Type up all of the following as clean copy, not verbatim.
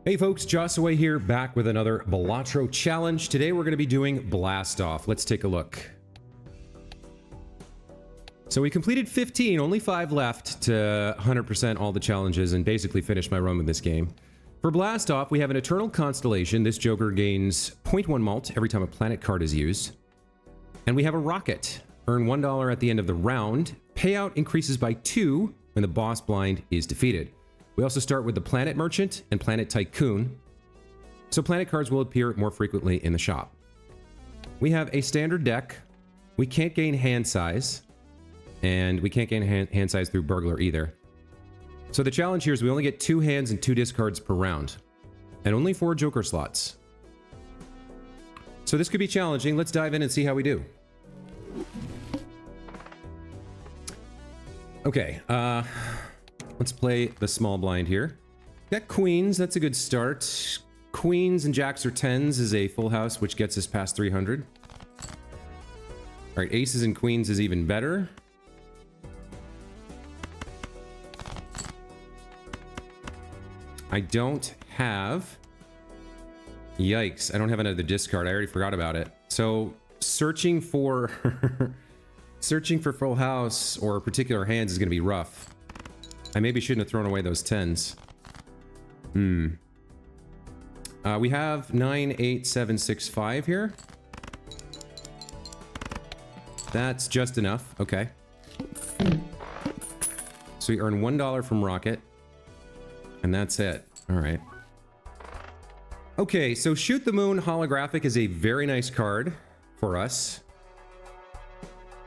Hey folks, Joss Away here, back with another Balatro challenge. Today we're going to be doing Blast Off. Let's take a look. So we completed 15, only 5 left to 100% all the challenges and basically finish my run with this game. For Blast Off, we have an Eternal Constellation. This Joker gains 0.1 malt every time a planet card is used. And we have a Rocket. Earn $1 at the end of the round. Payout increases by 2 when the boss blind is defeated. We also start with the Planet Merchant and Planet Tycoon, so planet cards will appear more frequently in the shop. We have a standard deck. We can't gain hand size, and we can't gain hand size through Burglar either. So the challenge here is we only get 2 hands and 2 discards per round, and only 4 Joker slots. So this could be challenging. Let's dive in and see how we do. Okay, let's play the small blind here. Got queens, that's a good start. Queens and jacks or 10s is a full house, which gets us past 300. All right, aces and queens is even better. I don't have... Yikes, I don't have another discard. I already forgot about it. So, searching for... searching for full house or particular hands is going to be rough. I maybe shouldn't have thrown away those 10s. We have 9, 8, 7, 6, 5 here. That's just enough. Okay. So we earn $1 from Rocket. And that's it. All right. Okay, so Shoot the Moon Holographic is a very nice card for us.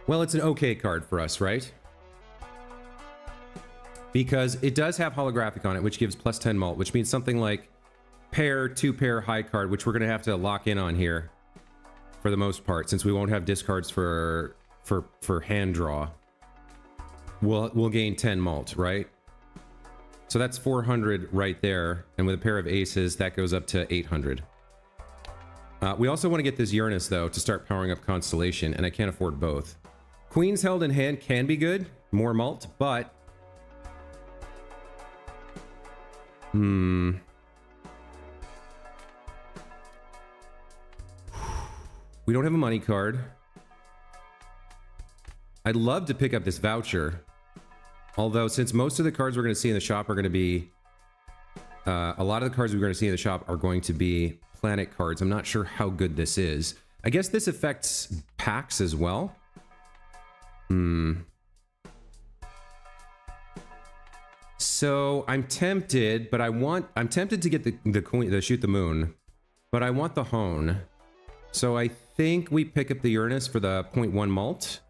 Well, it's an okay card for us, right? Because it does have holographic on it, which gives plus 10 malt, which means something like pair, 2-pair high card, which we're going to have to lock in on here for the most part, since we won't have discards for hand draw. We'll gain 10 malt, right? So that's 400 right there, and with a pair of aces, that goes up to 800. We also want to get this Uranus, though, to start powering up Constellation, and I can't afford both. Queens held in hand can be good, more malt, but... We don't have a money card. I'd love to pick up this voucher. Although, since most of the cards we're going to see in the shop are going to be... a lot of the cards we're going to see in the shop are going to be planet cards. I'm not sure how good this is. I guess this affects packs as well. So I'm tempted, but I'm tempted to get the Shoot the Moon, but I want the Hone. So I think we pick up the Uranus for the 0.1 malt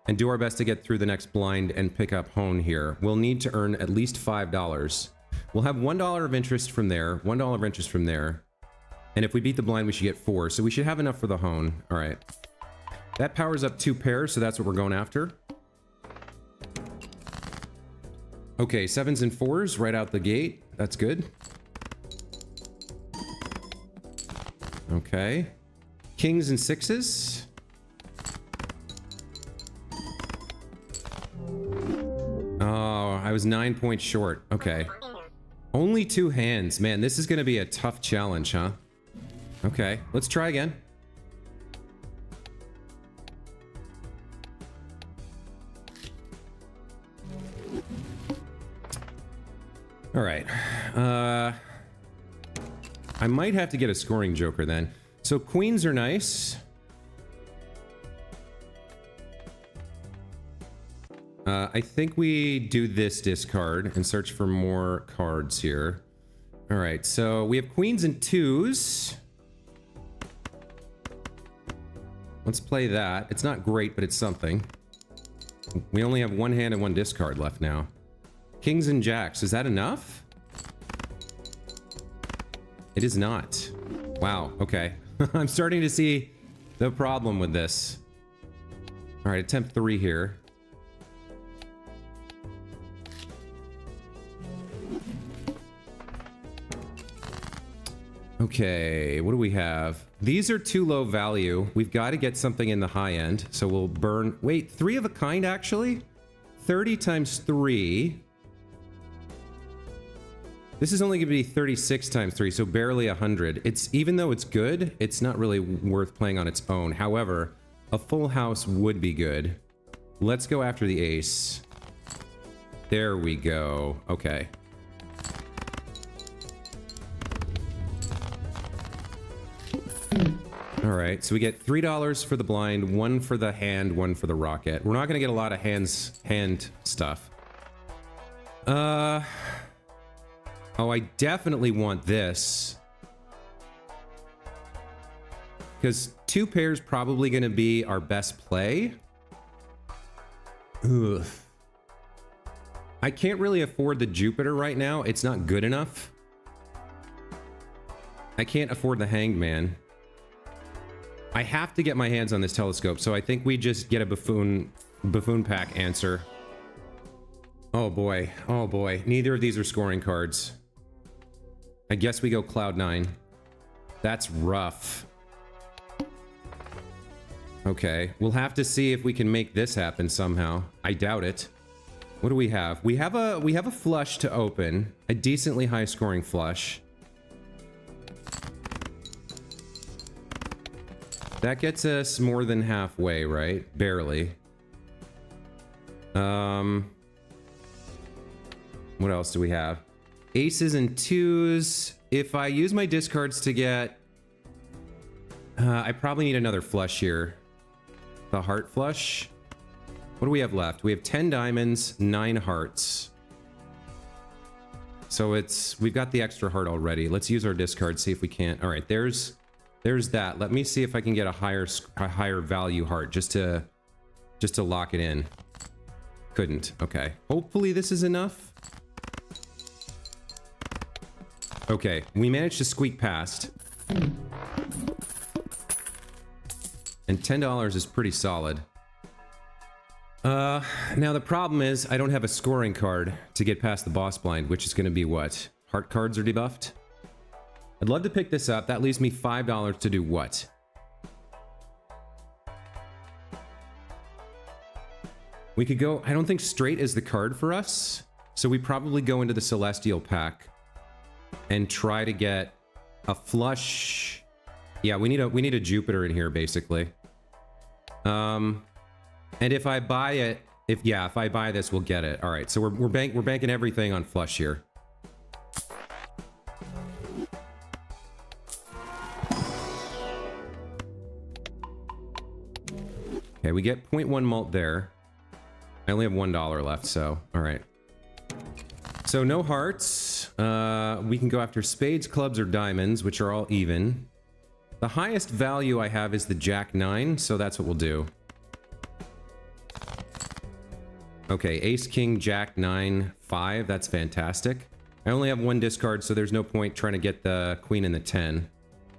and do our best to get through the next blind and pick up Hone here. We'll need to earn at least $5. We'll have $1 of interest from there, $1 of interest from there. And if we beat the blind, we should get 4. So we should have enough for the Hone. All right. That powers up 2 pairs, so that's what we're going after. Okay, 7s and 4s right out the gate. That's good. Okay. Kings and 6s. Oh, I was 9 points short. Okay. Only 2 hands. Man, this is going to be a tough challenge, huh? Okay, let's try again. All right. I might have to get a scoring Joker then. So queens are nice. I think we do this discard and search for more cards here. All right, so we have queens and 2s. Let's play that. It's not great, but it's something. We only have 1 hand and 1 discard left now. Kings and jacks, is that enough? It is not. Wow, okay. I'm starting to see the problem with this. All right, attempt 3 here. Okay, what do we have? These are too low value. We've got to get something in the high end. So we'll burn... Wait, 3 of a kind, actually? 30 times 3 This is only going to be 36 times 3, so barely 100. It's, even though it's good, it's not really worth playing on its own. However, a full house would be good. Let's go after the ace. There we go. Okay. All right, so we get $3 for the blind, 1 for the hand, 1 for the rocket. We're not going to get a lot of hand stuff. Oh, I definitely want this. Because 2 pairs probably going to be our best play. Ugh. I can't really afford the Jupiter right now. It's not good enough. I can't afford the Hanged Man. I have to get my hands on this telescope, so I think we just get a buffoon pack answer. Oh boy, oh boy. Neither of these are scoring cards. I guess we go Cloud 9. That's rough. Okay, we'll have to see if we can make this happen somehow. I doubt it. What do we have? We have a flush to open, a decently high scoring flush. That gets us more than halfway, right? Barely. What else do we have? Aces and 2s. If I use my discards to get... I probably need another flush here. The heart flush. What do we have left? We have 10 diamonds, 9 hearts. So we've got the extra heart already. Let's use our discard, see if we can't. All right, there's that. Let me see if I can get a higher value heart just to lock it in. Couldn't. Okay. Hopefully this is enough. Okay, we managed to squeak past. And $10 is pretty solid. Now the problem is I don't have a scoring card to get past the boss blind, which is going to be what? Heart cards are debuffed? I'd love to pick this up. That leaves me $5 to do what? We could go... I don't think straight is the card for us. So we probably go into the Celestial pack and try to get a flush. Yeah, we need a Jupiter in here, basically. And if I buy it... If I buy this, we'll get it. All right, so we're banking everything on flush here. Okay, we get 0.1 malt there. I only have $1 left, so all right. So no hearts. We can go after spades, clubs, or diamonds, which are all even. The highest value I have is the Jack 9, so that's what we'll do. Okay, Ace, King, Jack, 9, 5. That's fantastic. I only have 1 discard, so there's no point trying to get the Queen and the 10.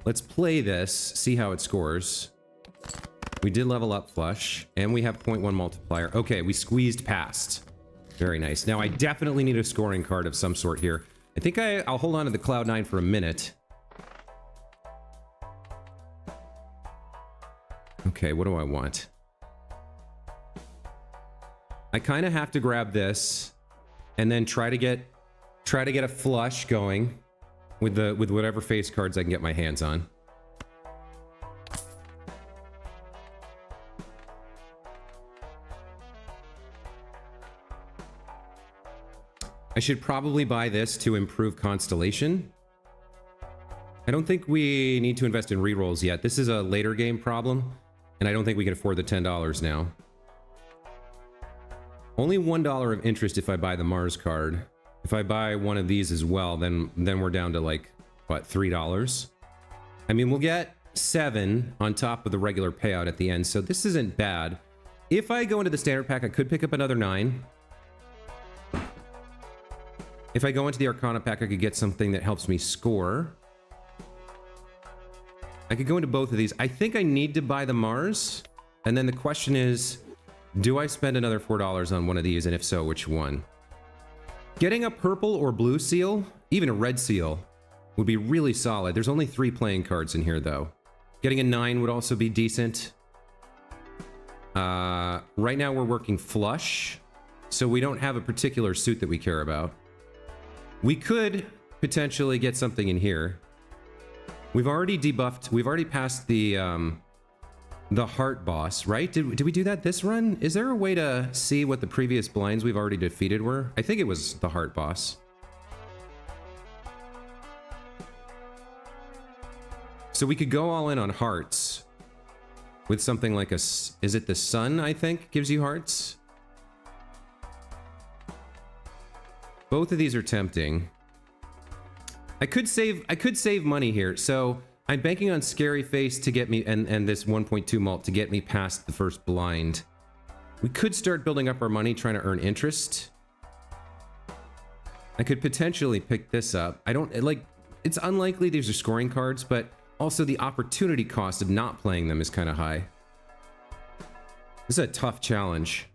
Let's play this, see how it scores. We did level up flush, and we have 0.1 multiplier. Okay, we squeezed past. Very nice. Now, I definitely need a scoring card of some sort here. I think I'll hold on to the Cloud 9 for a minute. Okay, what do I want? I kind of have to grab this, and then try to get a flush going with whatever face cards I can get my hands on. I should probably buy this to improve Constellation. I don't think we need to invest in rerolls yet. This is a later game problem, and I don't think we can afford the $10 now. Only $1 of interest if I buy the Mars card. If I buy one of these as well, then we're down to like, what, $3? I mean, we'll get 7 on top of the regular payout at the end, so this isn't bad. If I go into the standard pack, I could pick up another 9. If I go into the Arcana pack, I could get something that helps me score. I could go into both of these. I think I need to buy the Mars. And then the question is, do I spend another $4 on one of these? And if so, which one? Getting a purple or blue seal, even a red seal, would be really solid. There's only 3 playing cards in here, though. Getting a 9 would also be decent. Right now we're working flush, so we don't have a particular suit that we care about. We could potentially get something in here. We've already debuffed. We've already passed the heart boss, right? Did we do that this run? Is there a way to see what the previous blinds we've already defeated were? I think it was the heart boss. So we could go all in on hearts with something like a... Is it the sun, I think, gives you hearts? Both of these are tempting. I could save money here. So I'm banking on Scary Face to get me, and this 1.2 malt to get me past the first blind. We could start building up our money, trying to earn interest. I could potentially pick this up. I don't, like, it's unlikely these are scoring cards, but also the opportunity cost of not playing them is kind of high. This is a tough challenge.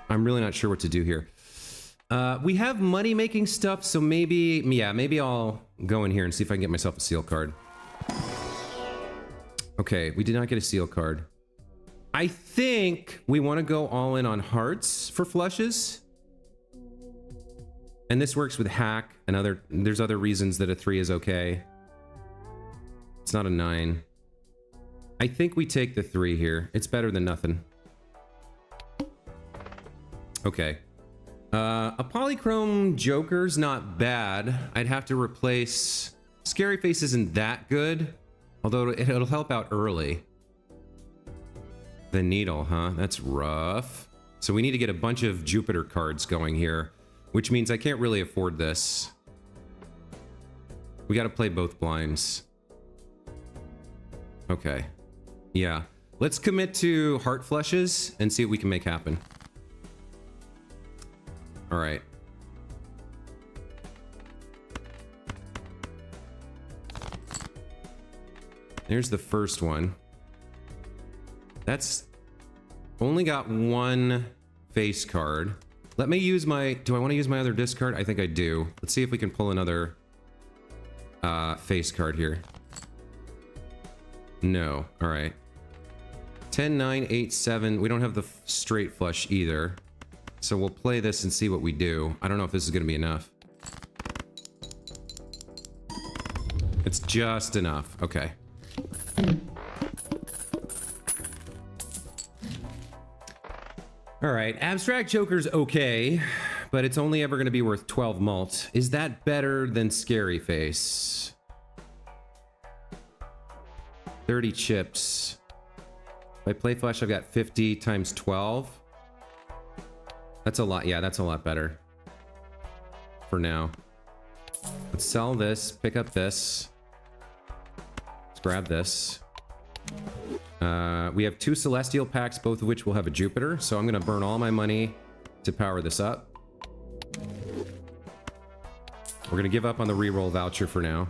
I'm really not sure what to do here. We have money-making stuff, so maybe, yeah, maybe I'll go in here and see if I can get myself a seal card. Okay, we did not get a seal card. I think we want to go all in on hearts for flushes. And this works with hack and there's other reasons that a 3 is okay. It's not a 9. I think we take the 3 here. It's better than nothing. Okay. A polychrome Joker's not bad. I'd have to replace... Scary Face isn't that good, although it'll help out early. The needle, huh? That's rough. So we need to get a bunch of Jupiter cards going here, which means I can't really afford this. We gotta play both blinds. Okay. Yeah. Let's commit to heart flushes and see what we can make happen. All right. There's the first one. That's only got one face card. Let me use my... Do I want to use my other discard? I think I do. Let's see if we can pull another face card here. No. All right. 10, 9, 8, 7. We don't have the straight flush either. So we'll play this and see what we do. I don't know if this is going to be enough. It's just enough. Okay. All right. Abstract Joker's okay, but it's only ever going to be worth 12 malt. Is that better than Scary Face? 30 chips. If I play flush, I've got 50 times 12. That's a lot. Yeah, that's a lot better. For now. Let's sell this. Pick up this. Let's grab this. We have 2 Celestial packs, both of which will have a Jupiter. So I'm going to burn all my money to power this up. We're going to give up on the reroll voucher for now.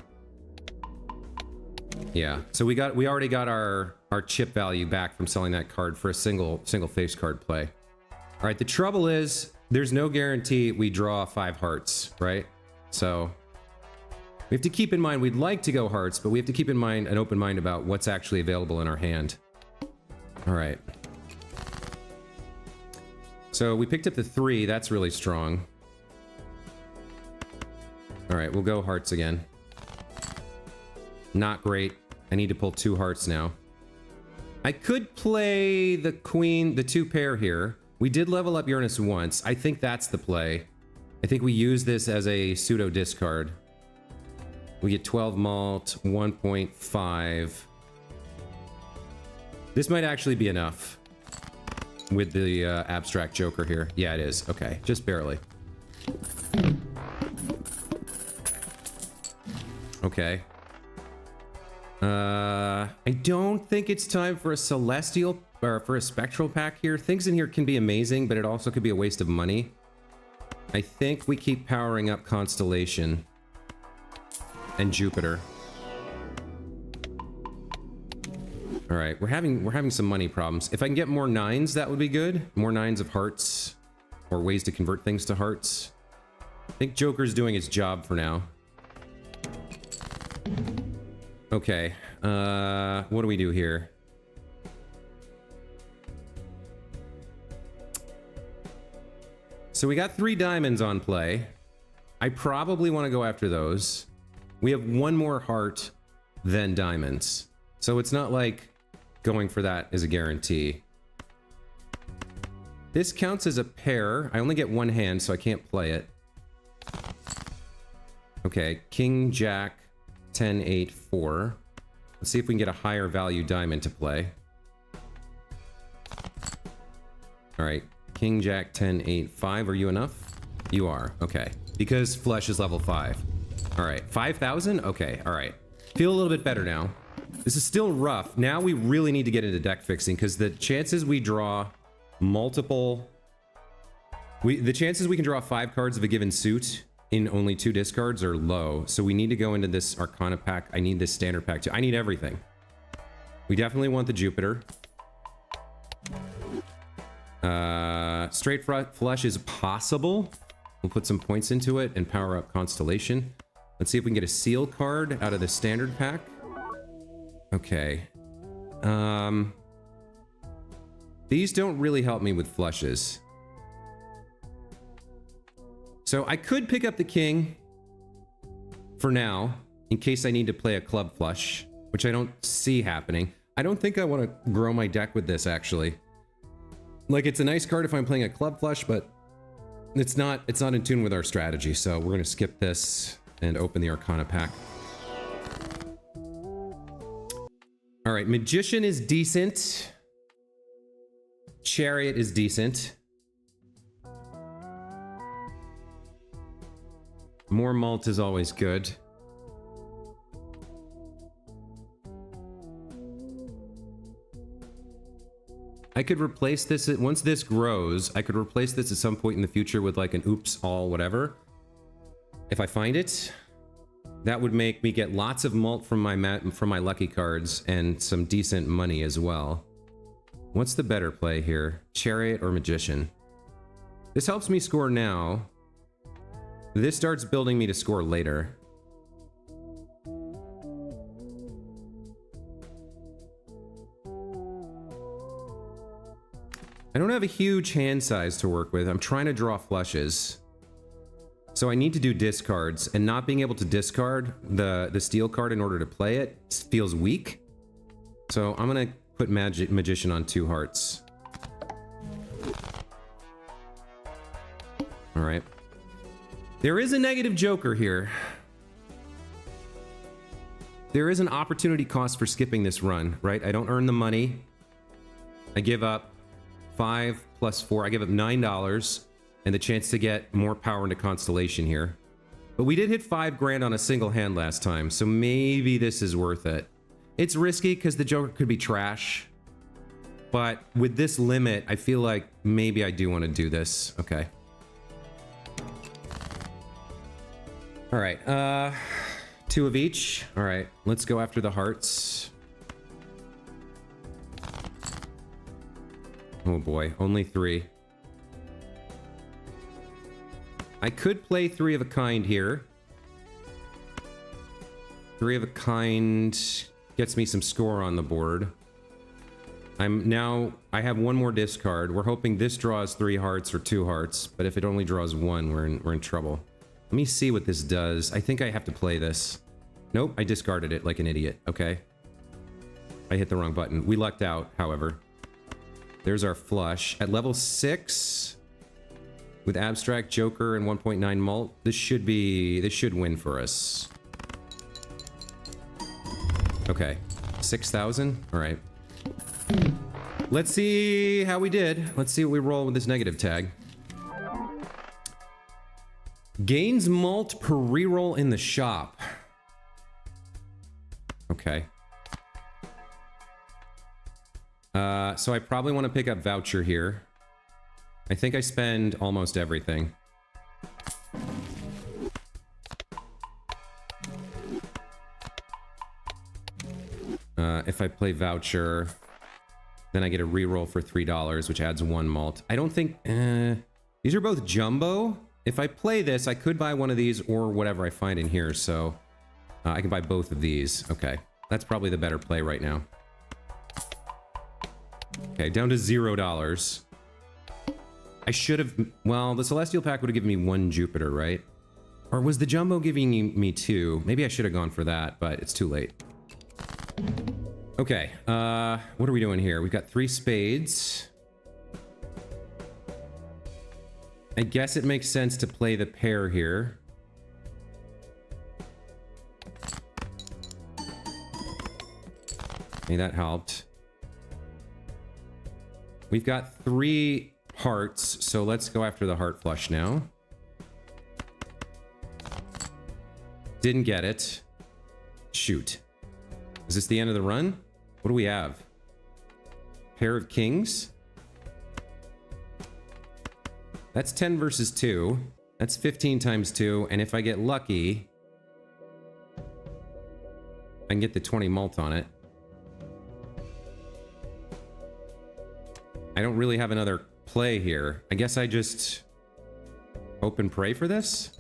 Yeah. So we already got our chip value back from selling that card for a single face card play. All right, the trouble is there's no guarantee we draw 5 hearts, right? So we have to keep in mind we'd like to go hearts, but we have to keep in mind an open mind about what's actually available in our hand. All right. So we picked up the 3. That's really strong. All right, we'll go hearts again. Not great. I need to pull 2 hearts now. I could play the queen, the 2 pair here. We did level up Uranus once. I think that's the play. I think we use this as a pseudo discard. We get 12 malt, 1.5. This might actually be enough with the abstract Joker here. Yeah, it is. Okay, just barely. Okay. I don't think it's time for a celestial or for a spectral pack here. Things in here can be amazing, but it also could be a waste of money. I think we keep powering up Constellation and Jupiter. All right, we're having some money problems. If I can get more 9s, that would be good. More 9s of hearts, or ways to convert things to hearts. I think Joker's doing its job for now. Okay, what do we do here? So we got 3 diamonds on play. I probably want to go after those. We have one more heart than diamonds. So it's not like going for that is a guarantee. This counts as a pair. I only get one hand, so I can't play it. Okay, King, Jack, 10, 8, 4. Let's see if we can get a higher value diamond to play. All right, King, Jack, 10, 8, 5. Are you enough? You are. Okay. Because flesh is level 5. All right, 5,000? Okay, all right. Feel a little bit better now. This is still rough. Now we really need to get into deck fixing because the chances we draw multiple... the chances we can draw 5 cards of a given suit in only 2 discards are low. So we need to go into this Arcana pack. I need this standard pack too. I need everything. We definitely want the Jupiter. Straight flush is possible. We'll put some points into it and power up Constellation. Let's see if we can get a seal card out of the standard pack. Okay. These don't really help me with flushes. So I could pick up the king for now, in case I need to play a club flush, which I don't see happening. I don't think I want to grow my deck with this, actually. Like, it's a nice card if I'm playing a club flush, but it's not in tune with our strategy, so we're going to skip this and open the Arcana pack. All right, Magician is decent. Chariot is decent. More malt is always good. I could replace this, once this grows, I could replace this at some point in the future with like an oops all whatever. If I find it, that would make me get lots of malt from my lucky cards and some decent money as well. What's the better play here? Chariot or Magician? This helps me score now. This starts building me to score later. I don't have a huge hand size to work with. I'm trying to draw flushes. So I need to do discards, and not being able to discard the steel card in order to play it feels weak. So I'm gonna put Magician on 2 hearts. All right. There is a negative joker here. There is an opportunity cost for skipping this run, right? I don't earn the money. I give up 5 plus 4. I give up $9 and the chance to get more power into Constellation here. But we did hit 5 grand on a single hand last time, so maybe this is worth it. It's risky because the joker could be trash. But with this limit, I feel like maybe I do want to do this. Okay. All right, 2 of each. All right, let's go after the hearts. Oh boy, only 3. I could play 3 of a kind here. 3 of a kind gets me some score on the board. I have 1 more discard. We're hoping this draws 3 hearts or 2 hearts, but if it only draws 1, we're in trouble. Let me see what this does. I think I have to play this. Nope, I discarded it like an idiot. Okay. I hit the wrong button. We lucked out, however. There's our flush. At level 6, with Abstract, Joker, and 1.9 malt, this should win for us. Okay. 6,000? All right. Let's see how we did. Let's see what we roll with this negative tag. Gains malt per reroll in the shop. Okay. So I probably want to pick up voucher here. I think I spend almost everything. If I play voucher, then I get a reroll for $3, which adds 1 malt. I don't think... these are both jumbo. If I play this, I could buy one of these or whatever I find in here, so I can buy both of these. Okay, that's probably the better play right now. Okay, down to $0. I should have... Well, the Celestial Pack would have given me 1 Jupiter, right? Or was the jumbo giving me 2? Maybe I should have gone for that, but it's too late. Okay, what are we doing here? We've got 3 spades. I guess it makes sense to play the pair here. Okay, that helped. We've got 3 hearts, so let's go after the heart flush now. Didn't get it. Shoot. Is this the end of the run? What do we have? Pair of kings? That's 10 versus 2. That's 15 times 2, and if I get lucky, I can get the 20 mult on it. I don't really have another play here. I guess I just hope and pray for this?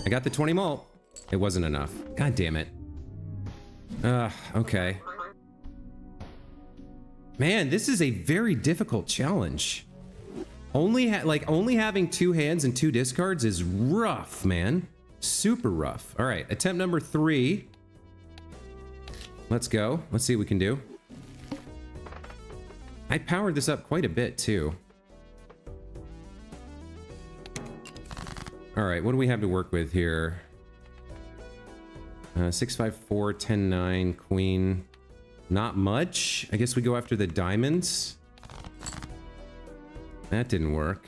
I got the 20 mult. It wasn't enough. God damn it. Okay. Man, this is a very difficult challenge. Only having 2 hands and 2 discards is rough, man. Super rough. All right, attempt number 3. Let's go. Let's see what we can do. I powered this up quite a bit, too. All right, what do we have to work with here? 6, 5, 4, 10, 9, queen. Not much. I guess we go after the diamonds. That didn't work.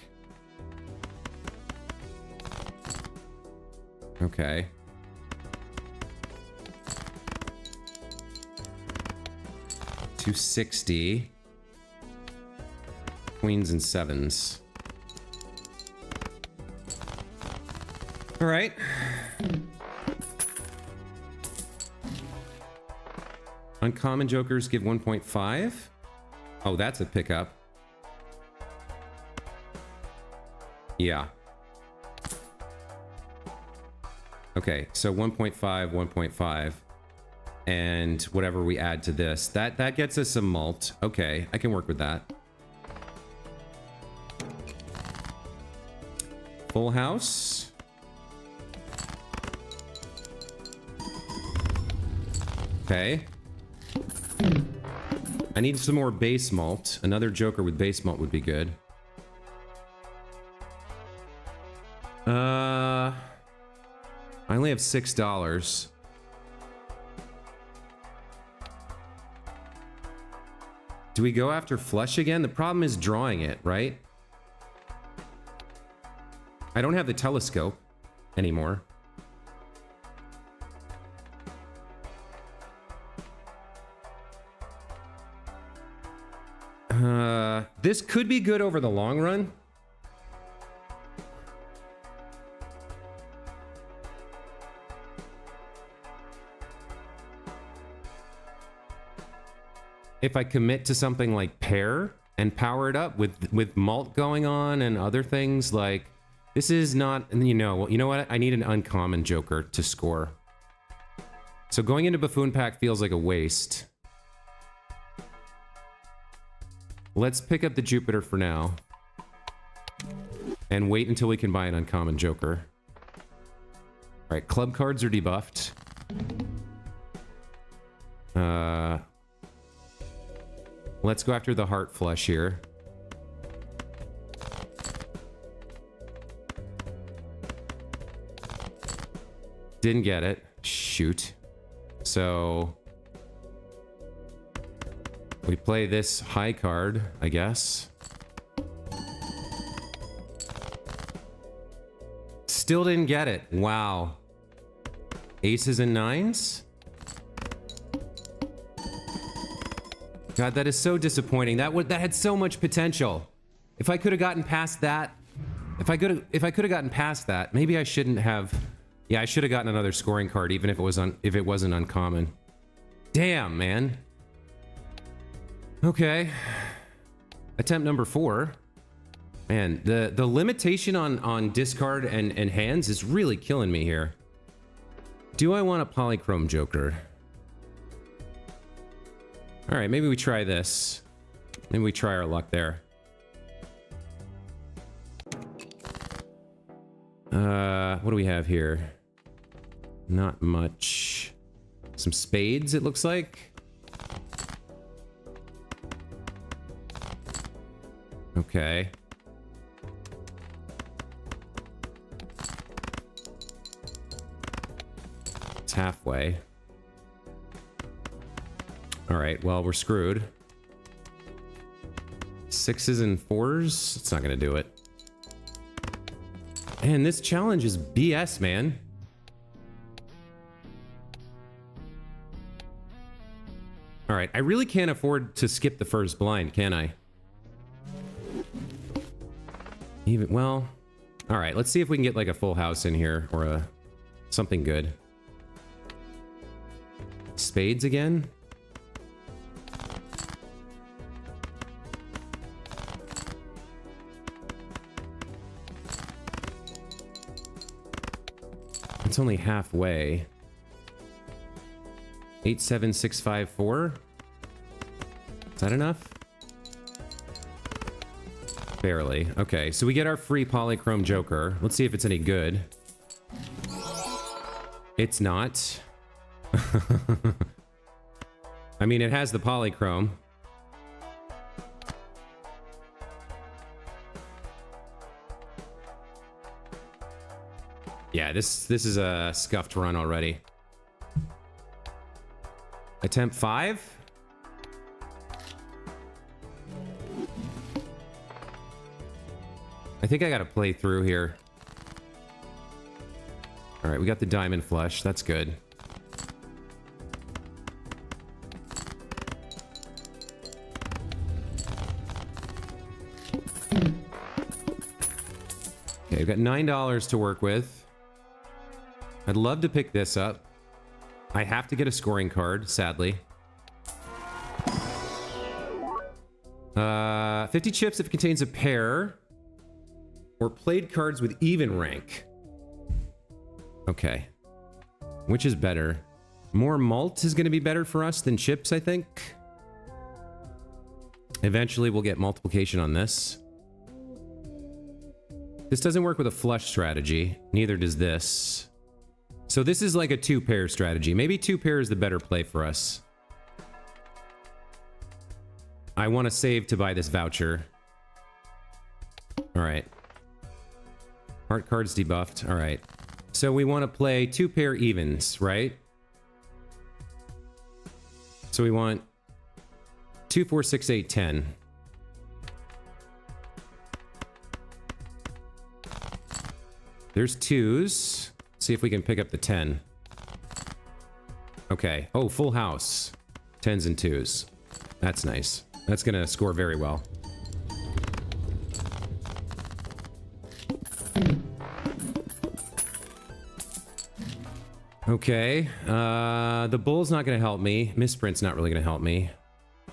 Okay. $260. Queens and 7s. All right. Uncommon jokers give 1.5. Oh, that's a pickup. Yeah. Okay, so 1.5, 1.5. And whatever we add to this. That gets us some mult. Okay, I can work with that. Full house. Okay. I need some more base malt. Another joker with base malt would be good. I only have $6. Do we go after flush again? The problem is drawing it, right? I don't have the telescope anymore. This could be good over the long run. If I commit to something like pair and power it up with malt going on and other things, like this is not, you know what? I need an uncommon joker to score. So going into Buffoon Pack feels like a waste. Let's pick up the Jupiter for now. And wait until we can buy an uncommon joker. Alright, club cards are debuffed. Let's go after the heart flush here. Didn't get it. Shoot. So we play this high card, I guess. Still didn't get it. Wow. Aces and 9s? God, that is so disappointing. That had so much potential. If I could have gotten past that, if I could have gotten past that, maybe I shouldn't have. Yeah, I should have gotten another scoring card, even if it wasn't uncommon. Damn, man. Okay. Attempt number 4. Man, the limitation on discard and hands is really killing me here. Do I want a polychrome joker? All right, maybe we try this. Maybe we try our luck there. What do we have here? Not much. Some spades, it looks like. Okay. It's halfway. All right, well, we're screwed. Sixes and fours? It's not gonna do it. Man, this challenge is BS, man. All right, I really can't afford to skip the first blind, can I? Even, well, all right, let's see if we can get like a full house in here or a something good. Spades again? It's only halfway. 87654. Is that enough? Barely. Okay, so we get our free polychrome joker. Let's see if it's any good. It's not. I mean, it has the polychrome. Yeah, this is a scuffed run already. Attempt 5? I think I gotta play through here. Alright, we got the diamond flush. That's good. Okay, we've got $9 to work with. I'd love to pick this up. I have to get a scoring card, sadly. 50 chips if it contains a pair. Or played cards with even rank. Okay. Which is better? More malt is going to be better for us than chips, I think. Eventually we'll get multiplication on this. This doesn't work with a flush strategy. Neither does this. So this is like a 2-pair strategy. Maybe 2-pair is the better play for us. I want to save to buy this voucher. All right. Heart card's debuffed. All right. So we want to play 2-pair evens, right? So we want 2, 4, 6, 8, 10. There's 2s. See if we can pick up the 10. Okay. Oh, full house. 10s and 2s. That's nice. That's gonna score very well. Okay. The bull's not gonna help me. Misprint's not really gonna help me.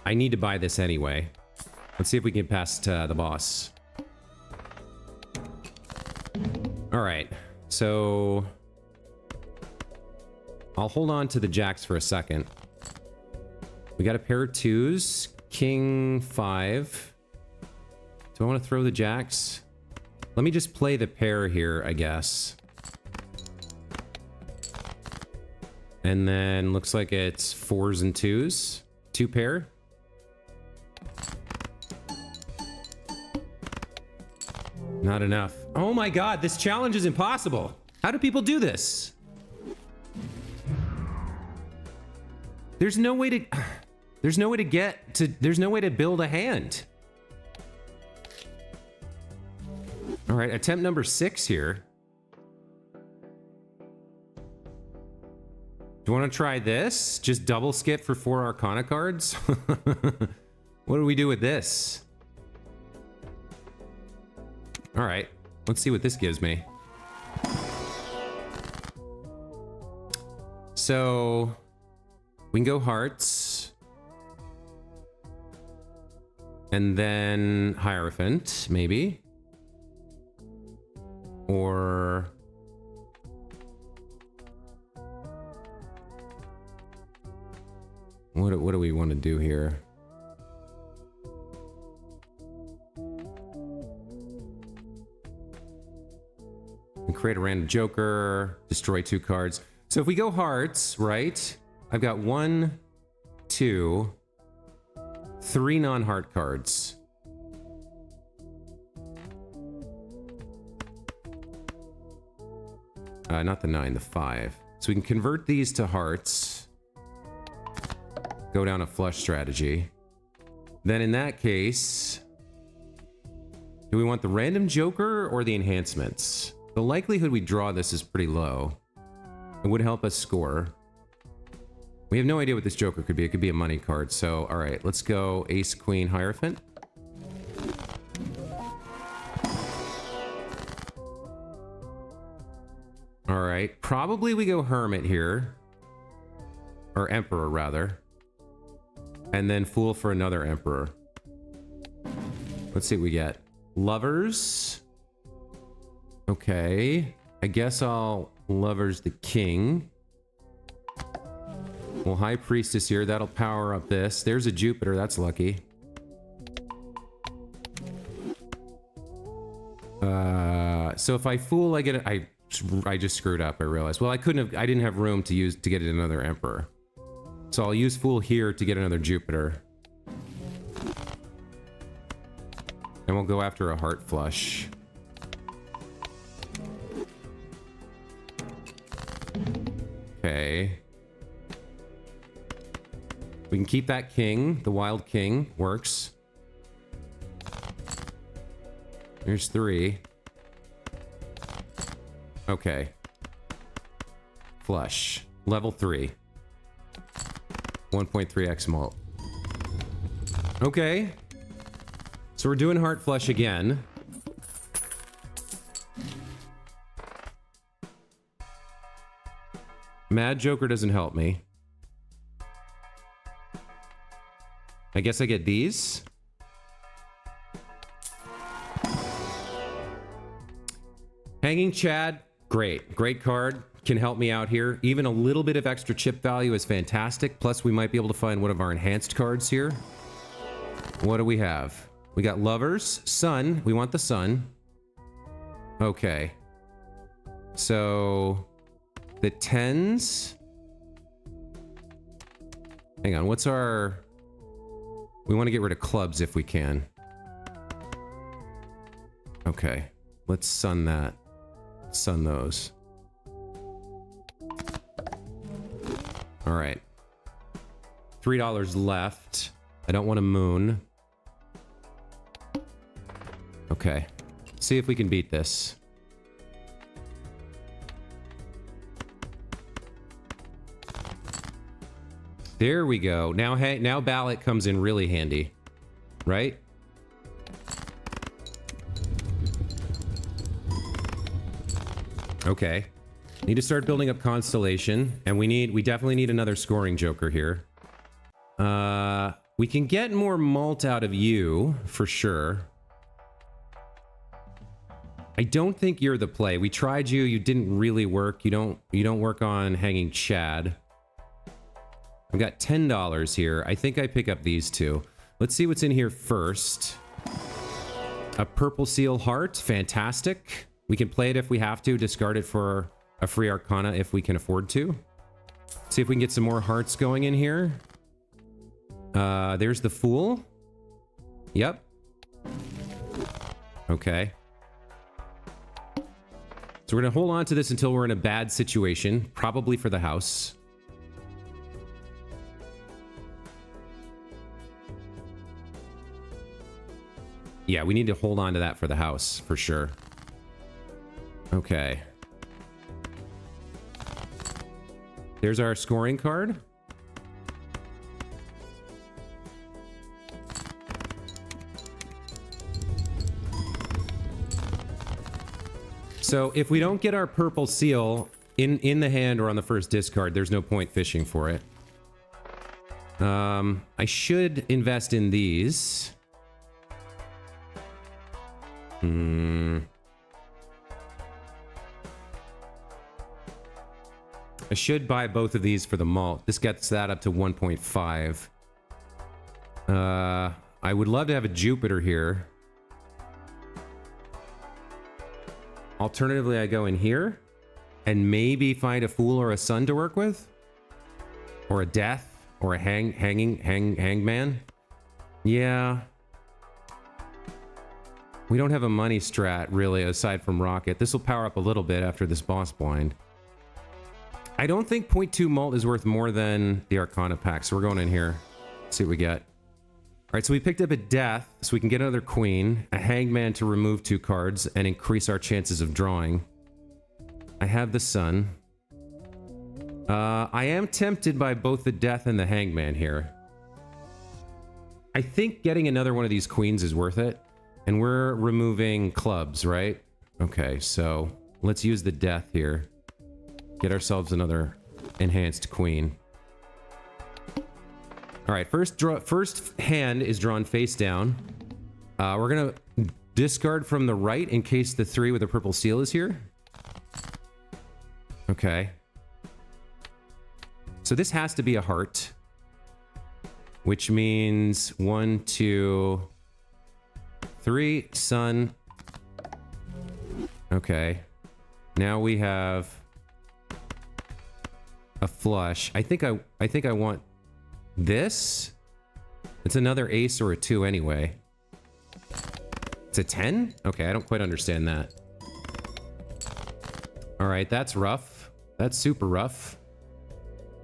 I need to buy this anyway. Let's see if we can get past the boss. All right. So I'll hold on to the jacks for a second. We got a pair of 2s. King 5. Do I want to throw the jacks? Let me just play the pair here, I guess. And then looks like it's 4s and 2s. 2 pair. Not enough. Oh my god, this challenge is impossible. How do people do this? There's no way to... There's no way to get to... There's no way to build a hand. All right, attempt number 6 here. Do you want to try this? Just double skip for 4 Arcana cards? What do we do with this? All right, let's see what this gives me. So we can go hearts. And then Hierophant, maybe. Or... What do we want to do here? And create a random joker, destroy 2 cards. So if we go hearts, right? I've got 1, 2, 3 non-heart cards. Not the 9, the 5. So we can convert these to hearts. Go down a flush strategy. Then in that case, do we want the random joker or the enhancements? The likelihood we draw this is pretty low. It would help us score. We have no idea what this joker could be. It could be a money card. So, all right, let's go Ace, Queen, Hierophant. All right, probably we go Hermit here. Or Emperor, rather. And then Fool for another Emperor. Let's see what we get. Lovers. Okay. I guess I'll Lovers the King. Well, High Priestess here. That'll power up this. There's a Jupiter. That's lucky. So if I Fool, I get it. I just screwed up, I realized. Well, I didn't have room to get another Emperor. So I'll use Fool here to get another Jupiter. And we'll go after a Heart Flush. Okay. We can keep that King. The Wild King works. There's 3. Okay. Flush. Level 3. 1.3x mult. Okay. So we're doing Heart Flush again. Mad Joker doesn't help me. I guess I get these. Hanging Chad, great. Great card. Can help me out here. Even a little bit of extra chip value is fantastic. Plus, we might be able to find one of our enhanced cards here. What do we have? We got Lovers. Sun. We want the Sun. Okay. So, the 10s. Hang on, what's our... We want to get rid of clubs if we can. Okay. Let's Sun that. Sun those. All right. $3 left. I don't want a moon. Okay. See if we can beat this. There we go. Now, hey, now Ballot comes in really handy, right? Okay. Need to start building up Constellation, and we definitely need another scoring joker here. We can get more malt out of you for sure. I don't think you're the play. We tried you. You didn't really work. You don't work on Hanging Chad. I've got $10 here. I think I pick up these 2. Let's see what's in here first. A Purple Seal Heart. Fantastic. We can play it if we have to. Discard it for a free Arcana if we can afford to. See if we can get some more hearts going in here. There's the Fool. Yep. Okay. So we're going to hold on to this until we're in a bad situation. Probably for the house. Yeah, we need to hold on to that for the house, for sure. Okay. There's our scoring card. So if we don't get our Purple Seal in the hand or on the first discard, there's no point fishing for it. I should invest in these. I should buy both of these for the malt. This gets that up to 1.5. I would love to have a Jupiter here. Alternatively, I go in here and maybe find a fool or a son to work with, or a death, or a hangman. Yeah. We don't have a money strat, really, aside from Rocket. This will power up a little bit after this boss blind. I don't think 0.2 malt is worth more than the Arcana pack, so we're going in here. See what we get. All right, so we picked up a death, so we can get another queen, a hangman to remove 2 cards and increase our chances of drawing. I have the sun. I am tempted by both the death and the hangman here. I think getting another one of these queens is worth it. And we're removing clubs, right? Okay, so let's use the death here. Get ourselves another enhanced queen. All right, first hand is drawn face down. We're gonna discard from the right in case the 3 with a purple seal is here. Okay. So this has to be a heart, which means 1, 2, 3, sun. Okay. Now we have a flush. I think I want this. It's another ace or a 2 anyway. It's a 10? Okay, I don't quite understand that. All right, that's rough. That's super rough.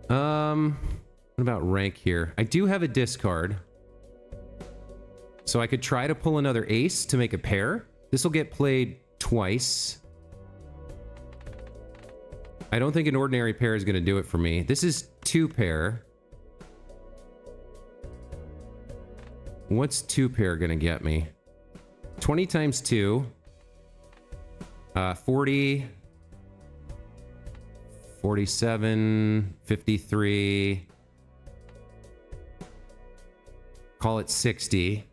What about rank here? I do have a discard. So I could try to pull another ace to make a pair. This will get played twice. I don't think an ordinary pair is going to do it for me. This is 2 pair. What's 2 pair going to get me? 20 times 2. 40. 47. 53. Call it 60.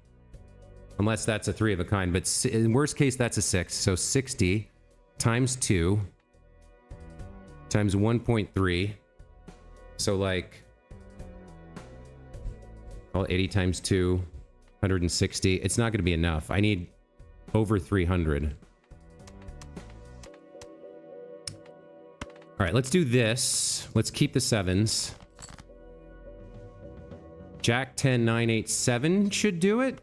Unless that's a 3 of a kind, but in worst case, that's a 6. So 60 times 2 times 1.3. So like, call it 80 times 2, 160. It's not going to be enough. I need over 300. All right, let's do this. Let's keep the 7s. Jack 10, 9, 8, 7 should do it.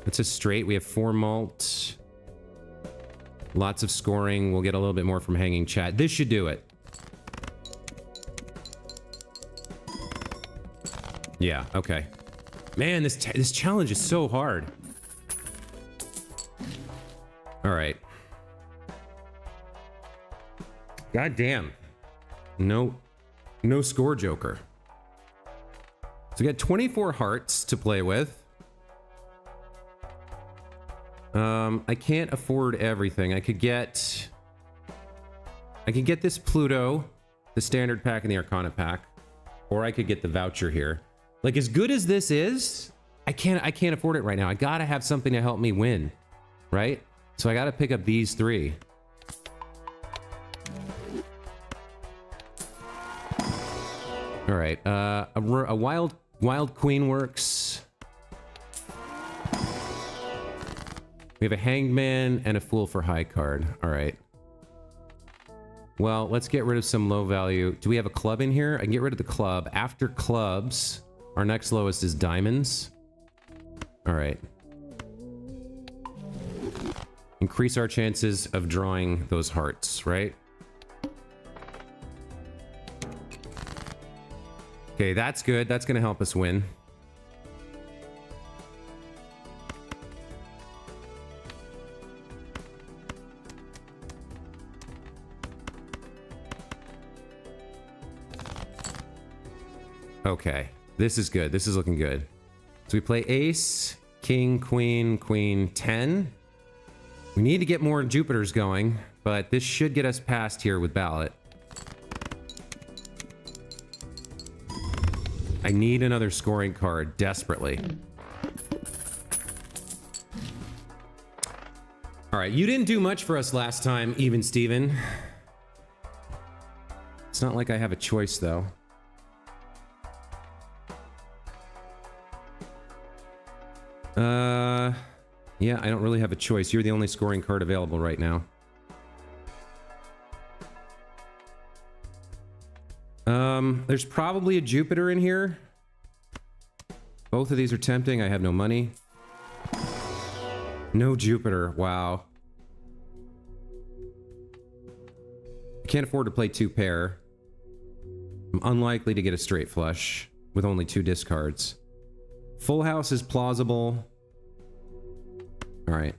It's a straight. We have 4 malt. Lots of scoring. We'll get a little bit more from hanging chat. This should do it. Yeah, okay. Man, this challenge is so hard. All right. God damn. No score joker. So we got 24 hearts to play with. I can't afford everything. I could get this Pluto, the standard pack and the Arcana pack, or I could get the voucher here. Like, as good as this is, I can't afford it right now. I gotta have something to help me win, right? So I gotta pick up these 3. All right, a wild queen works. We have a hangman and a fool for high card. All right. Well, let's get rid of some low value. Do we have a club in here? I can get rid of the club. After clubs, our next lowest is diamonds. All right. Increase our chances of drawing those hearts, right? Okay, that's good. That's going to help us win. Okay, this is good. This is looking good. So we play ace, king, queen, queen, 10. We need to get more Jupiters going, but this should get us past here with ballot. I need another scoring card desperately. All right, you didn't do much for us last time, Even Steven. It's not like I have a choice, though. Yeah, I don't really have a choice. You're the only scoring card available right now. There's probably a Jupiter in here. Both of these are tempting. I have no money. No Jupiter. Wow. I can't afford to play 2 pair. I'm unlikely to get a straight flush with only 2 discards. Full house is plausible. All right.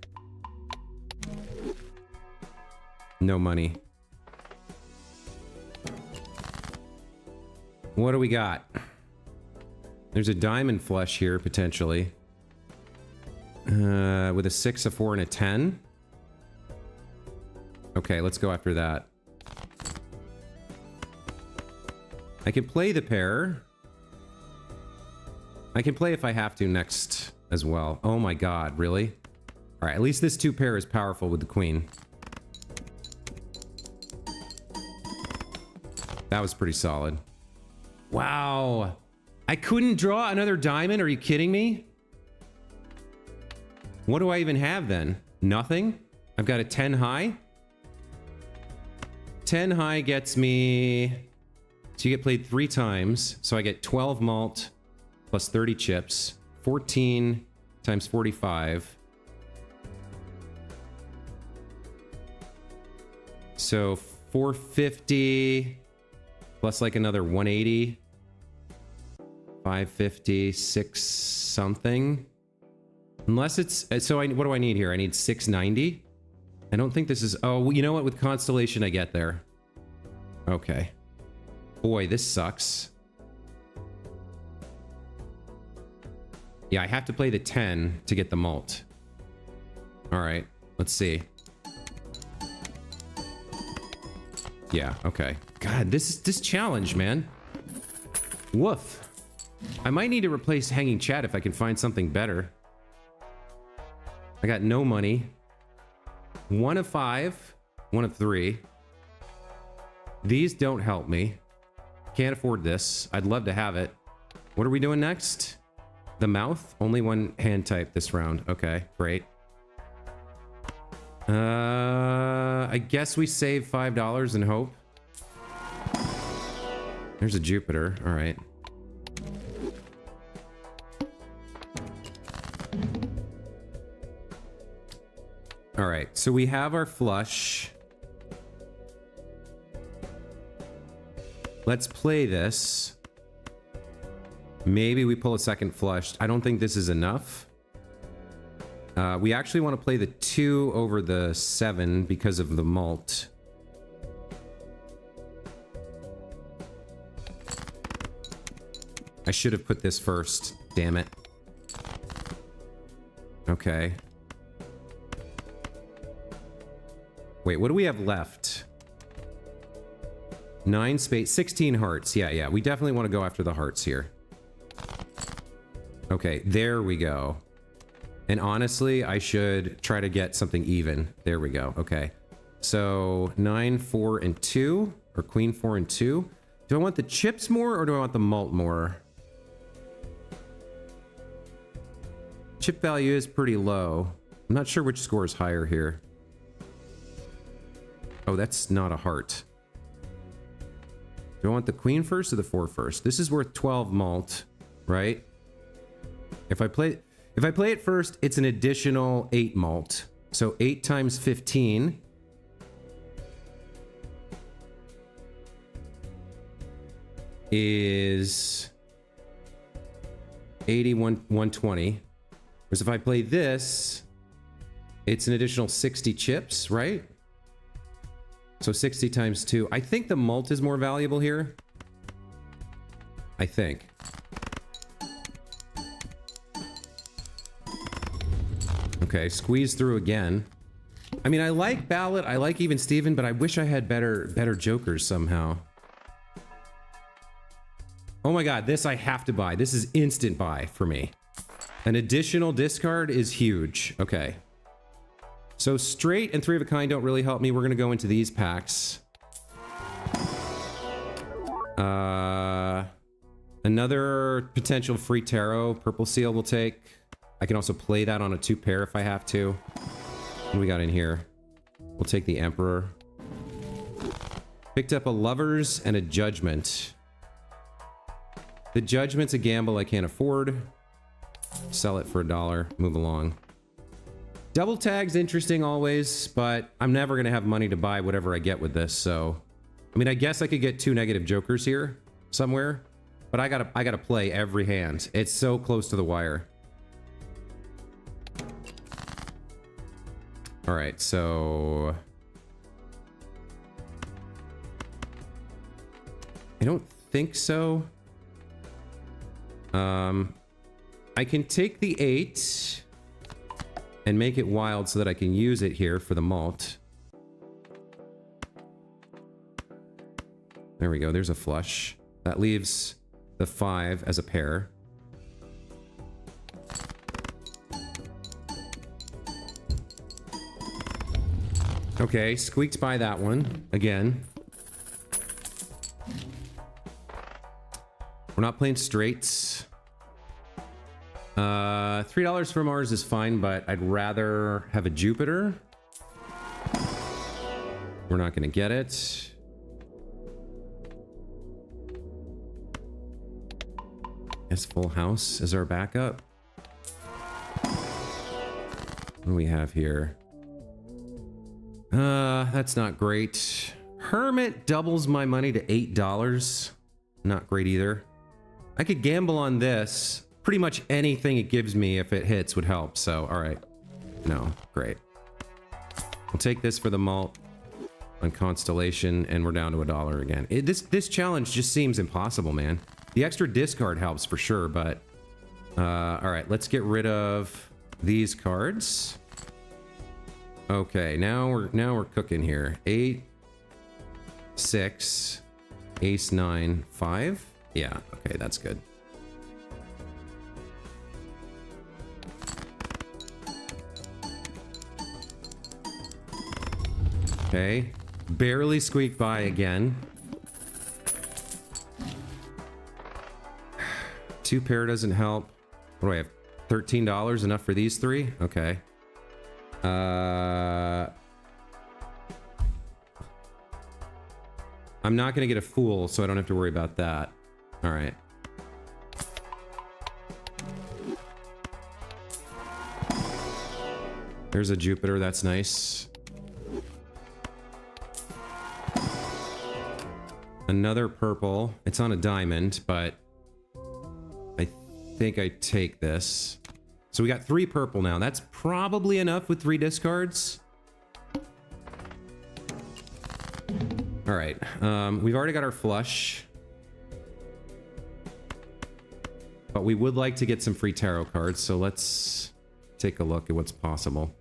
No money. What do we got? There's a diamond flush here, potentially. With a 6, a 4, and a 10. Okay, let's go after that. I can play the pair. I can play if I have to next as well. Oh my god, really? Alright, at least this 2 pair is powerful with the queen. That was pretty solid. Wow. I couldn't draw another diamond? Are you kidding me? What do I even have then? Nothing? I've got a 10 high? 10 high gets me... So you get played 3 times. So I get 12 malt plus 30 chips. 14 times 45. So 450 plus like another 180. 550, 6 something. Unless it's... So what do I need here? I need 690? I don't think this is... Oh, you know what? With Constellation, I get there. Okay. Boy, this sucks. Yeah, I have to play the 10 to get the malt. Alright, let's see. Yeah, okay. God, this challenge, man. Woof. I might need to replace Hanging Chat if I can find something better. I got no money. 1 of 5. 1 of 3. These don't help me. Can't afford this. I'd love to have it. What are we doing next? The mouth? Only 1 hand type this round. Okay, great. I guess we save $5 and hope. There's a Jupiter. All right. All right, so we have our flush. Let's play this. Maybe we pull a second flush. I don't think this is enough. We actually want to play the 2 over the 7 because of the malt. I should have put this first. Damn it. Okay. Wait, what do we have left? 9 spades, 16 hearts. Yeah, we definitely want to go after the hearts here. Okay, there we go. And honestly, I should try to get something even. There we go. Okay. So 9, 4, and 2, or queen 4 and 2. Do I want the chips more or do I want the malt more? Chip value is pretty low. I'm not sure which score is higher here. Oh, that's not a heart. Do I want the queen first or the 4 first? This is worth 12 malt, right? If I play it first, it's an additional 8 malt. So 8 times 15 is 81, 120. Whereas if I play this, it's an additional 60 chips, right? So 60 times 2. I think the malt is more valuable here. I think. Okay, squeeze through again. I mean, I like Ballot, I like even Steven, but I wish I had better jokers somehow. Oh my god, this I have to buy. This is instant buy for me. An additional discard is huge. Okay. So straight and 3 of a kind don't really help me. We're gonna go into these packs. Another potential free tarot. Purple seal will take. I can also play that on a 2 pair if I have to. What do we got in here? We'll take the Emperor. Picked up a Lovers and a Judgment. The Judgment's a gamble I can't afford. Sell it for $1. Move along. Double tag's interesting always, but I'm never going to have money to buy whatever I get with this, so... I mean, I guess I could get 2 negative jokers here somewhere, but I gotta play every hand. It's so close to the wire. All right, so... I don't think so. I can take the 8 and make it wild so that I can use it here for the malt. There we go, there's a flush. That leaves the 5 as a pair. Okay, squeaked by that one again. We're not playing straights. $3 for Mars is fine, but I'd rather have a Jupiter. We're not gonna get it. Guess Full House is our backup. What do we have here? That's not great. Hermit doubles my money to $8. Not great either. I could gamble on this. Pretty much anything it gives me if it hits would help, so alright. No, great. We'll take this for the malt on Constellation, and we're down to $1 again. This challenge just seems impossible, man. The extra discard helps for sure, but... alright, let's get rid of these cards. Okay, now we're cooking here. 8, 6, Ace 9, 5. Yeah, okay, that's good. Okay, barely squeaked by again. 2 pair doesn't help. What do I have? $13 enough for these 3? Okay. I'm not gonna get a Fool, so I don't have to worry about that. All right. There's a Jupiter, that's nice. Another purple. It's on a diamond, but I think I take this. So we got 3 purple now. That's probably enough with 3 discards. All right. We've already got our flush. But we would like to get some free tarot cards, so let's take a look at what's possible.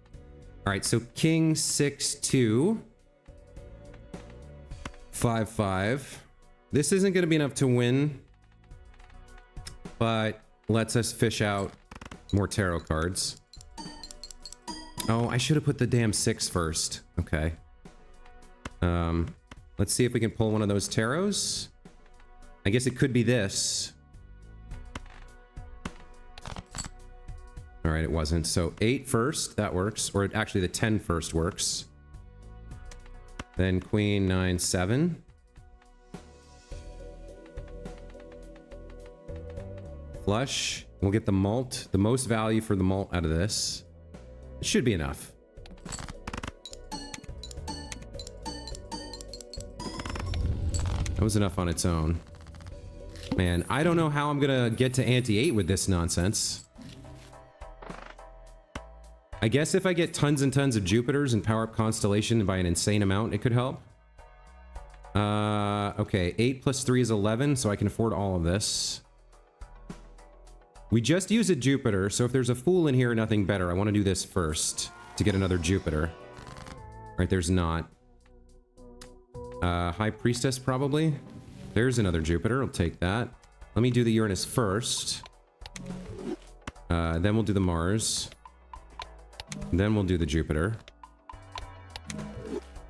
All right, so King 6-2. 5-5. This isn't going to be enough to win, but lets us fish out more tarot cards. Oh, I should have put the damn 6 first. Okay. Let's see if we can pull one of those tarots. I guess it could be this. All right, it wasn't. So 8 first, that works. Or actually the 10 first works. Then Queen 9, 7. Flush. We'll get the malt. The most value for the malt out of this. It should be enough. That was enough on its own. Man, I don't know how I'm gonna get to ante 8 with this nonsense. I guess if I get tons and tons of Jupiters and power up Constellation by an insane amount, it could help. Okay, 8 plus 3 is 11, so I can afford all of this. We just used a Jupiter, so if there's a Fool in here, nothing better. I want to do this first to get another Jupiter. All right, there's not. High Priestess, probably. There's another Jupiter. I'll take that. Let me do the Uranus first. Then we'll do the Mars. Then we'll do the Jupiter.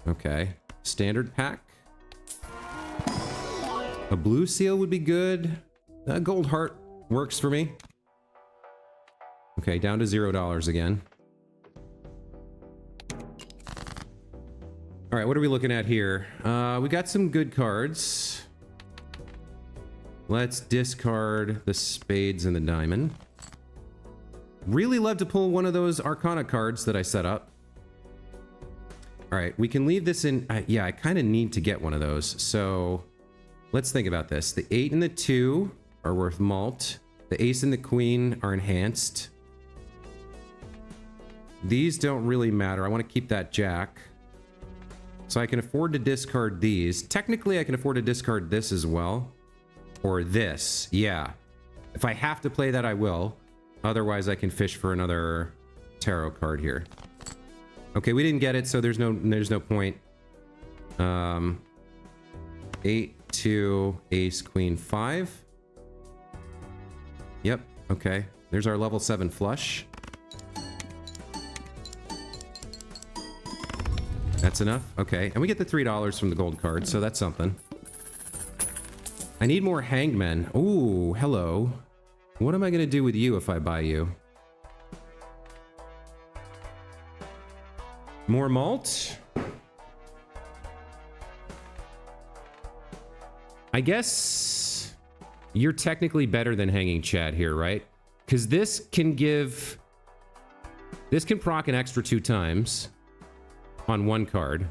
Okay. Standard pack. A blue seal would be good. A gold heart works for me. Okay, down to $0 again. All right, what are we looking at here? We got some good cards. Let's discard the spades and the diamond. Really love to pull one of those Arcana cards that I set up. All right, we can leave this in. Yeah, I kind of need to get one of those. So let's think about this. The 8 and the 2 are worth malt. The ace and the queen are enhanced. These don't really matter. I want to keep that jack. So I can afford to discard these. Technically, I can afford to discard this as well. Or this. Yeah. If I have to play that, I will. Otherwise, I can fish for another tarot card here. Okay, we didn't get it, so there's no point. 8, 2, ace, queen, 5. Yep, okay. There's our level 7 flush. That's enough? Okay. And we get the $3 from the gold card, so that's something. I need more hanged men. Ooh, hello. What am I going to do with you if I buy you? More malt? I guess you're technically better than Hanging Chad here, right? Because this can give... This can proc an extra 2 times on one card.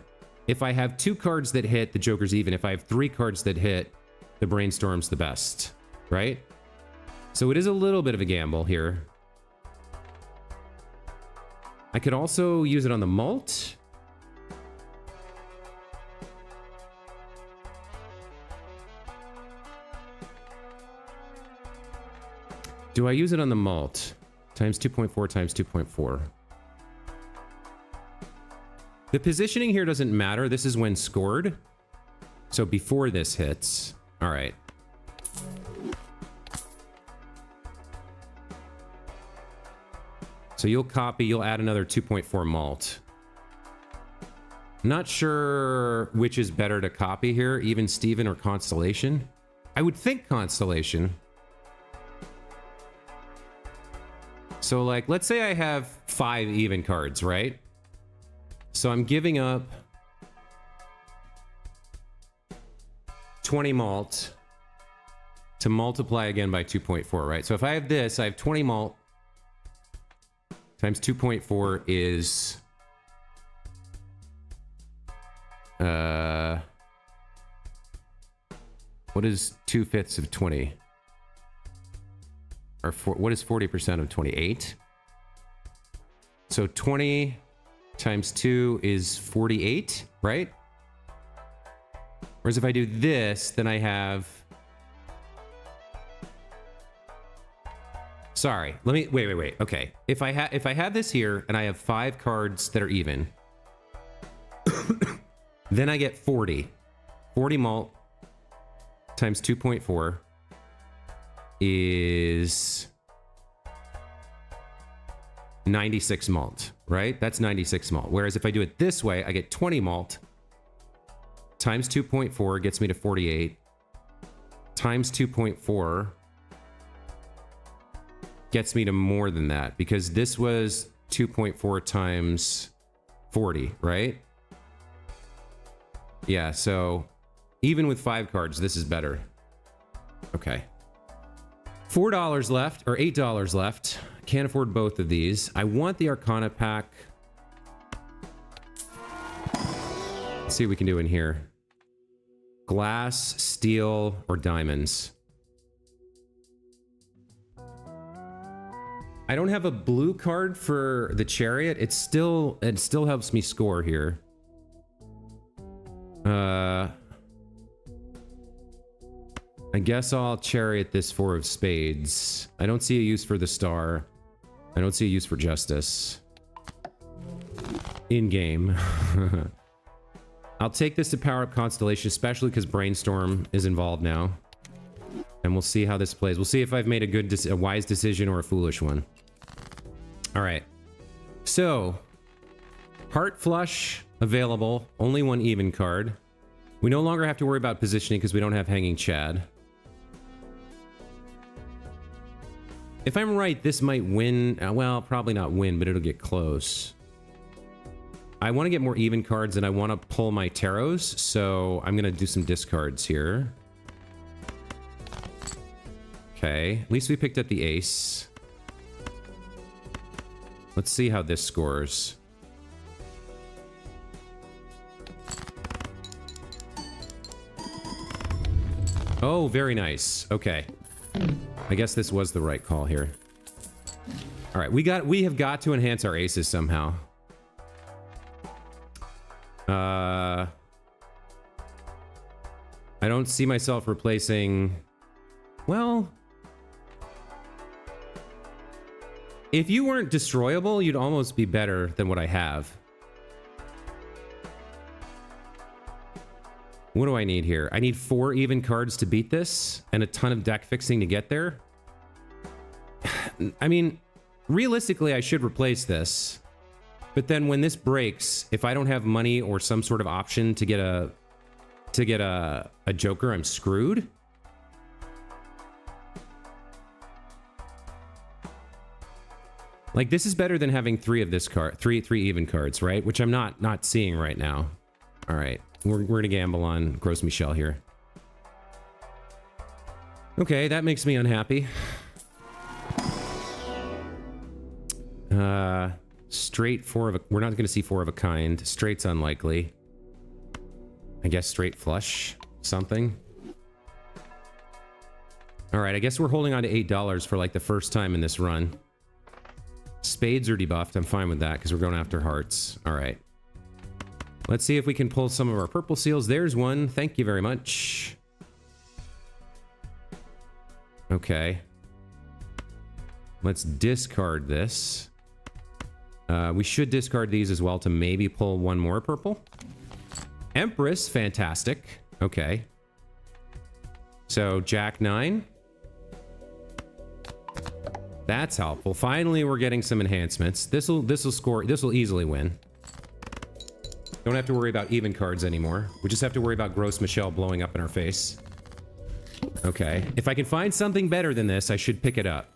If I have 2 cards that hit, the Joker's even. If I have 3 cards that hit, the Brainstorm's the best, right? So it is a little bit of a gamble here. I could also use it on the malt. Do I use it on the malt? Times 2.4 times 2.4. The positioning here doesn't matter. This is when scored. So before this hits. All right. So you'll copy, you'll add another 2.4 malt. Not sure which is better to copy here, even Steven or Constellation. I would think Constellation. So like, let's say I have 5 even cards, right? So I'm giving up 20 malt to multiply again by 2.4, right? So if I have this, I have 20 malt times 2.4 is... what is 2/5 of 20? Or what is 40% of 28? So 20 times 2 is 48, right? Whereas if I do this, then I have... Sorry, let me... Wait. Okay. If I have this here, and I have 5 cards that are even, then I get 40. 40 malt times 2.4 is 96 malt, right? That's 96 malt. Whereas if I do it this way, I get 20 malt times 2.4 gets me to 48 times 2.4 gets me to more than that, because this was 2.4 times 40, right? Yeah, so even with 5 cards, this is better. Okay. $4 left, or $8 left. Can't afford both of these. I want the Arcana pack. Let's see what we can do in here. Glass, steel, or diamonds. I don't have a blue card for the Chariot. It still helps me score here. I guess I'll Chariot this 4 of spades. I don't see a use for the star. I don't see a use for justice. In game. I'll take this to power up Constellation, especially because Brainstorm is involved now. And we'll see how this plays. We'll see if I've made a wise decision or a foolish one. All right. So, Heart Flush available. Only 1 even card. We no longer have to worry about positioning because we don't have Hanging Chad. If I'm right, this might win. Well, probably not win, but it'll get close. I want to get more even cards and I want to pull my tarots, so I'm going to do some discards here. Okay, at least we picked up the ace. Let's see how this scores. Oh, very nice. Okay. I guess this was the right call here. All right, we have got to enhance our aces somehow. I don't see myself replacing... Well... If you weren't destroyable, you'd almost be better than what I have. What do I need here? I need 4 even cards to beat this, and a ton of deck fixing to get there. I mean, realistically, I should replace this. But then when this breaks, if I don't have money or some sort of option to get a Joker, I'm screwed. Like, this is better than having 3 of this card, three even cards, right? Which I'm not seeing right now. All right, we're gonna gamble on Gros Michel here. Okay, that makes me unhappy. Straight 4 of a... We're not gonna see 4 of a kind. Straight's unlikely. I guess straight flush, something. All right, I guess we're holding on to $8 for like the first time in this run. Spades are debuffed. I'm fine with that because we're going after hearts. All right. Let's see if we can pull some of our purple seals. There's one. Thank you very much. Okay. Let's discard this. We should discard these as well to maybe pull one more purple. Empress, fantastic. Okay. So Jack 9. That's helpful. Finally, we're getting some enhancements. This'll easily win. Don't have to worry about even cards anymore. We just have to worry about Gros Michel blowing up in our face. Okay. If I can find something better than this, I should pick it up.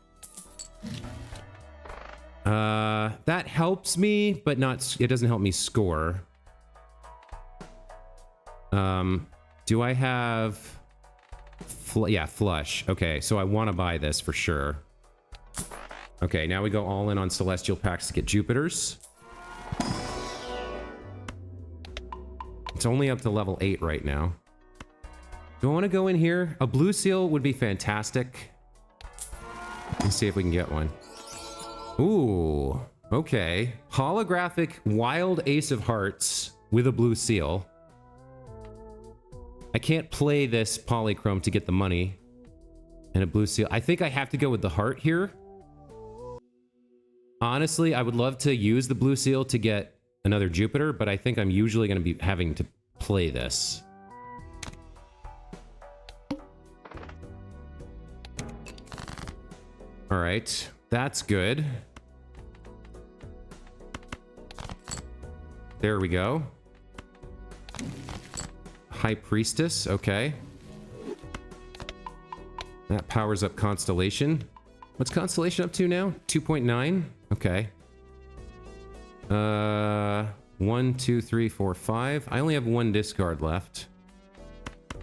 That helps me, but it doesn't help me score. Do I have... yeah, flush. Okay, so I want to buy this for sure. Okay, now we go all in on Celestial Packs to get Jupiters. It's only up to level 8 right now. Do I want to go in here? A blue seal would be fantastic. Let's see if we can get one. Ooh, okay. Holographic Wild Ace of Hearts with a blue seal. I can't play this polychrome to get the money. And a blue seal. I think I have to go with the heart here. Honestly, I would love to use the blue seal to get another Jupiter, but I think I'm usually going to be having to play this. All right, that's good. There we go. High Priestess, okay. That powers up Constellation. What's Constellation up to now? 2.9? Okay. 1, 2, 3, 4, 5. I only have 1 discard left.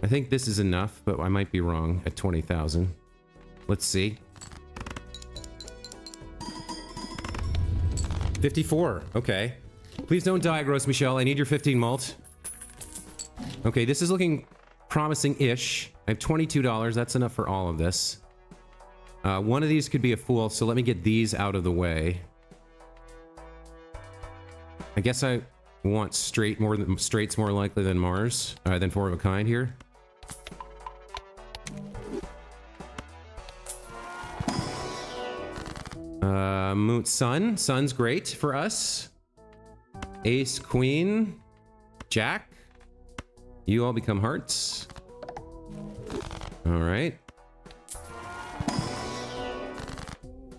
I think this is enough, but I might be wrong at 20,000. Let's see. 54. Okay. Please don't die, Gros Michel. I need your 15 malt. Okay, this is looking promising-ish. I have $22. That's enough for all of this. One of these could be a fool, so let me get these out of the way. I guess I want straight's more likely than Mars, than 4 of a kind here. Moon, Sun's great for us. Ace, Queen, Jack. You all become hearts. All right.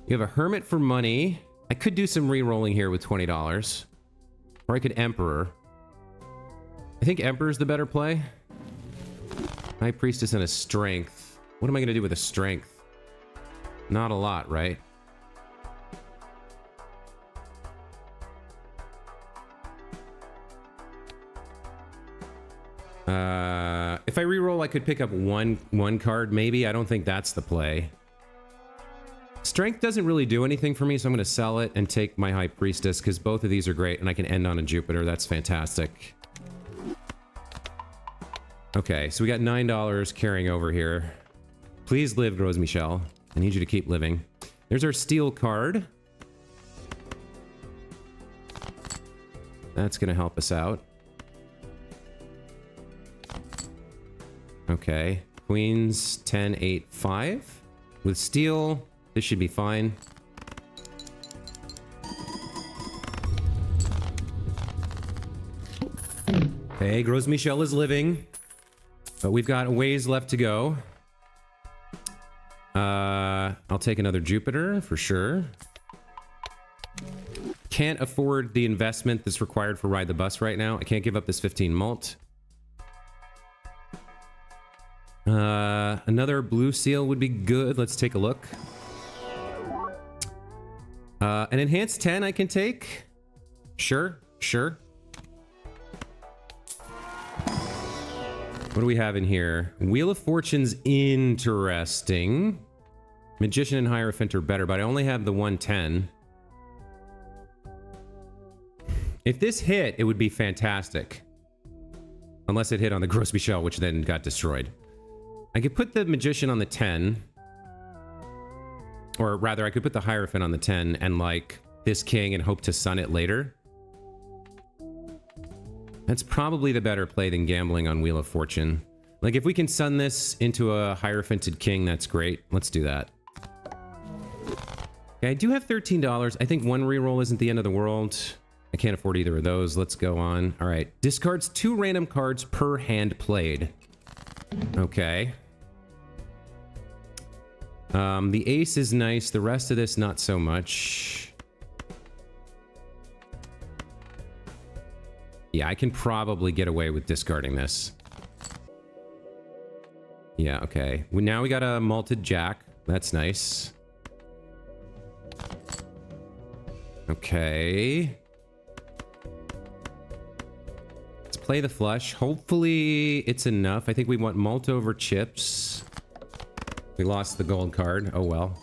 You have a Hermit for money. I could do some re-rolling here with $20. Or I could Emperor. I think Emperor's the better play. High Priestess and a Strength. What am I going to do with a Strength? Not a lot, right? If I reroll, I could pick up one card, maybe. I don't think that's the play. Strength doesn't really do anything for me, so I'm going to sell it and take my High Priestess, because both of these are great, and I can end on a Jupiter. That's fantastic. Okay, so we got $9 carrying over here. Please live, Gros Michel. I need you to keep living. There's our steel card. That's going to help us out. Okay. Queens 10, 8, 5. With steel, this should be fine. Okay, Gros Michel is living. But we've got a ways left to go. I'll take another Jupiter for sure. Can't afford the investment that's required for Ride the Bus right now. I can't give up this 15 mult. Another blue seal would be good. Let's take a look. An enhanced 10 I can take. Sure, sure. What do we have in here? Wheel of Fortune's interesting. Magician and Hierophant are better, but I only have the 110. If this hit, it would be fantastic. Unless it hit on the Gros Michel, which then got destroyed. I could put the Magician on the 10. Or rather, I could put the Hierophant on the 10 and like this king and hope to sun it later. That's probably the better play than gambling on Wheel of Fortune. Like if we can sun this into a Hierophanted king, that's great. Let's do that. Okay, I do have $13. I think one reroll isn't the end of the world. I can't afford either of those. Let's go on. All right. Discards 2 random cards per hand played. Okay. The ace is nice. The rest of this, not so much. Yeah, I can probably get away with discarding this. Yeah, okay. Now we got a malted jack. That's nice. Okay. Let's play the flush. Hopefully it's enough. I think we want malt over chips. We lost the gold card. Oh well.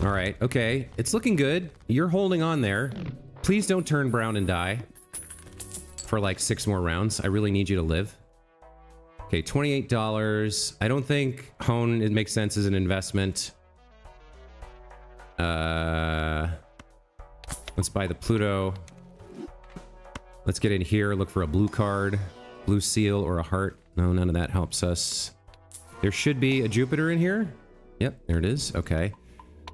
All right. Okay. It's looking good. You're holding on there. Please don't turn brown and die for like 6 more rounds. I really need you to live. Okay, $28. I don't think Hone, it makes sense as an investment. Let's buy the Pluto. Let's get in here, look for a blue card, blue seal, or a heart. No, none of that helps us. There should be a Jupiter in here. Yep, there it is. Okay.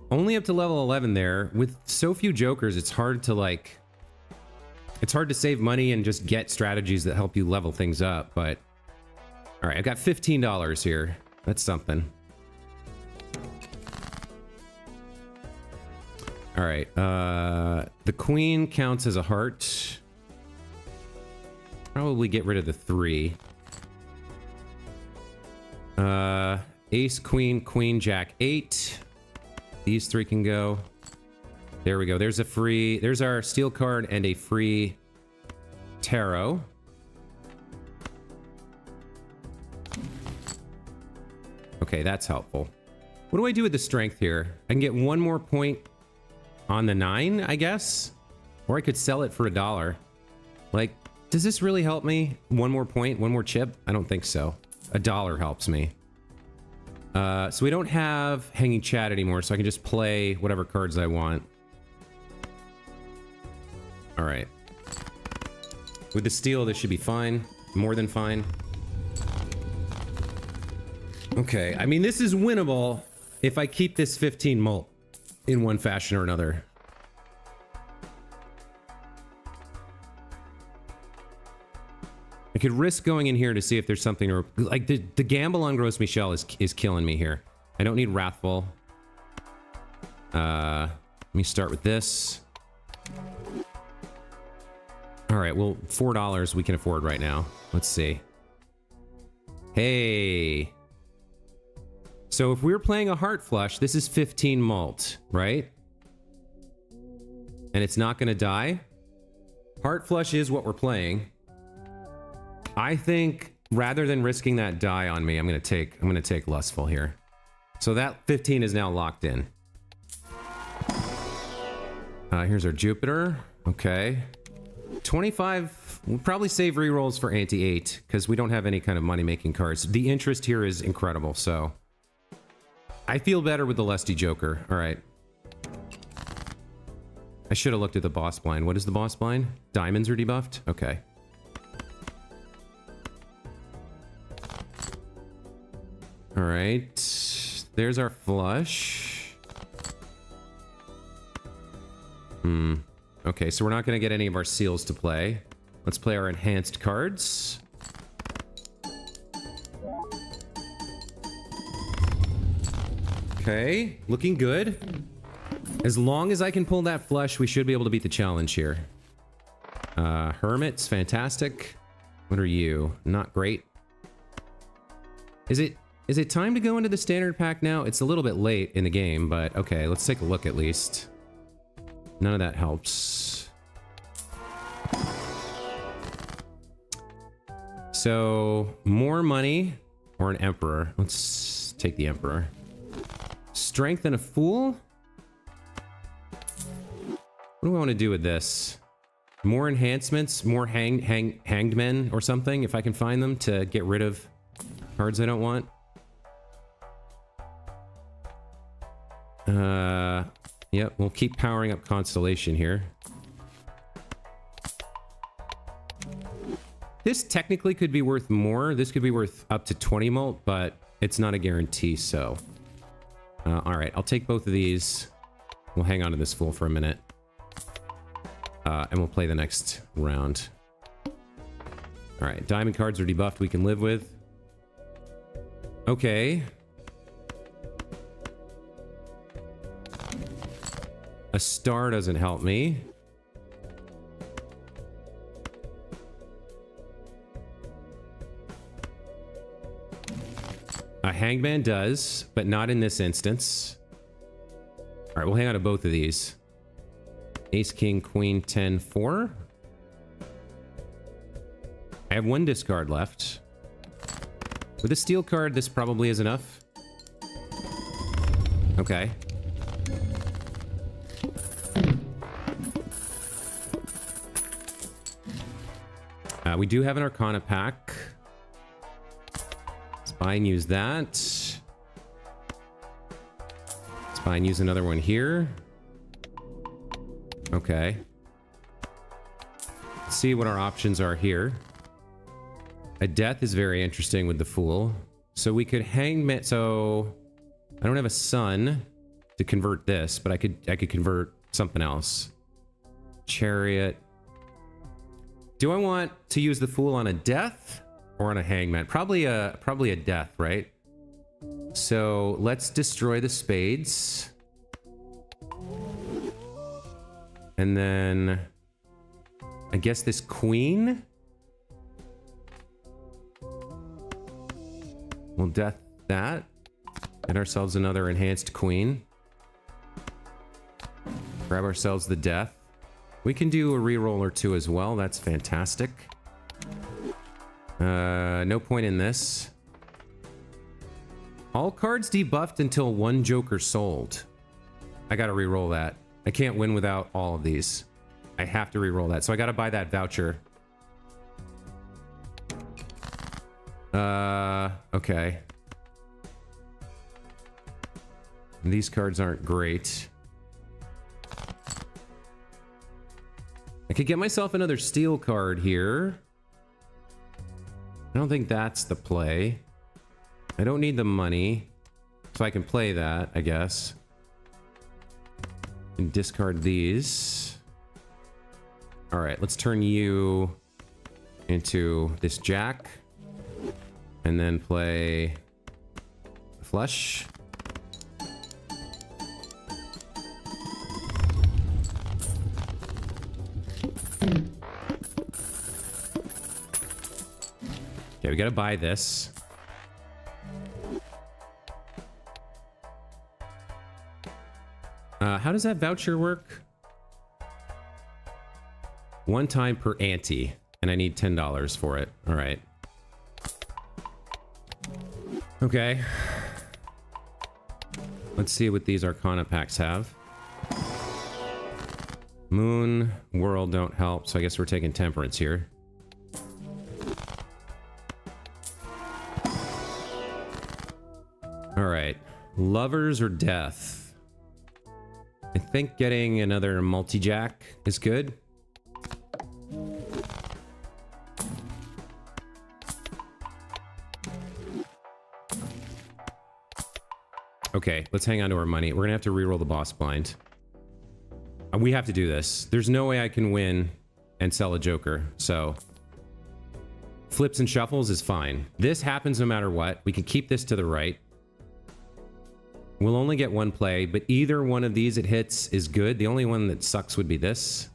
Only up to level 11 there. With so few jokers, it's hard to like... It's hard to save money and just get strategies that help you level things up, but... Alright, I've got $15 here. That's something. Alright, the queen counts as a heart. Probably get rid of the 3. Ace, queen, queen, jack, 8. These 3 can go. There we go. There's a free... There's our steel card and a free tarot. Okay, that's helpful. What do I do with the strength here? I can get 1 more point on the 9, I guess? Or I could sell it for $1. Like, does this really help me? 1 more point, 1 more chip? I don't think so. $1 helps me. So we don't have Hanging Chat anymore, so I can just play whatever cards I want. Alright. With the steel, this should be fine. More than fine. Okay, I mean, this is winnable if I keep this 15 mult in one fashion or another. I could risk going in here to see if there's something, or like the gamble on Gros Michel is killing me here. I don't need Wrathful. Let me start with this. All right, well, $4 we can afford right now. Let's see. Hey. So if we were playing a heart flush, this is 15 malt, right? And it's not going to die. Heart flush is what we're playing. I think rather than risking that die on me, I'm going to take lustful here. So that 15 is now locked in. Here's our Jupiter. Okay. 25, we'll probably save rerolls for anti-8 because we don't have any kind of money-making cards. The interest here is incredible, so I feel better with the Lusty Joker. All right. I should have looked at the boss blind. What is the boss blind? Diamonds are debuffed? Okay. All right. There's our flush. Okay, so we're not going to get any of our seals to play. Let's play our enhanced cards. Okay, looking good. As long as I can pull that flush, we should be able to beat the challenge here. Hermit's fantastic. What are you? Not great. Is it time to go into the standard pack now? It's a little bit late in the game, but okay, let's take a look at least. None of that helps. So, more money or an emperor. Let's take the emperor. Strength and a fool? What do I want to do with this? More enhancements? More hanged men or something? If I can find them to get rid of cards I don't want? Yep, we'll keep powering up Constellation here. This technically could be worth more. This could be worth up to 20 mult, but it's not a guarantee, so... Alright, I'll take both of these. We'll hang on to this fool for a minute. And we'll play the next round. Alright, diamond cards are debuffed we can live with. Okay. A star doesn't help me. A hangman does, but not in this instance. All right, we'll hang on to both of these. Ace, king, queen, 10, 4. I have one discard left. With a steel card, this probably is enough. Okay. We do have an Arcana pack. Let's buy and use that. Let's buy and use another one here. Okay. Let's see what our options are here. A death is very interesting with the Fool. So we could hang... So... I don't have a sun to convert this, but I could convert something else. Chariot... Do I want to use the Fool on a death or on a hangman? Probably a death, right? So let's destroy the spades. And then I guess this queen. We'll death that. Get ourselves another enhanced queen. Grab ourselves the death. We can do a reroll or two as well. That's fantastic. No point in this. All cards debuffed until one Joker sold. I gotta reroll that. I can't win without all of these. I have to reroll that. So I gotta buy that voucher. Okay. These cards aren't great. I could get myself another steel card here. I don't think that's the play. I don't need the money, so I can play that, I guess. And discard these. All right, let's turn you into this jack. And then play flush. Okay, we gotta buy this. How does that voucher work? One time per ante, and I need $10 for it. All right. Okay. Let's see what these Arcana packs have. Moon, World don't help, so I guess we're taking Temperance here. All right. Lovers or Death? I think getting another multi-jack is good. Okay, let's hang on to our money. We're gonna have to reroll the boss blind. We have to do this. There's no way I can win and sell a Joker, so... Flips and shuffles is fine. This happens no matter what. We can keep this to the right. We'll only get one play, but either one of these it hits is good. The only one that sucks would be this.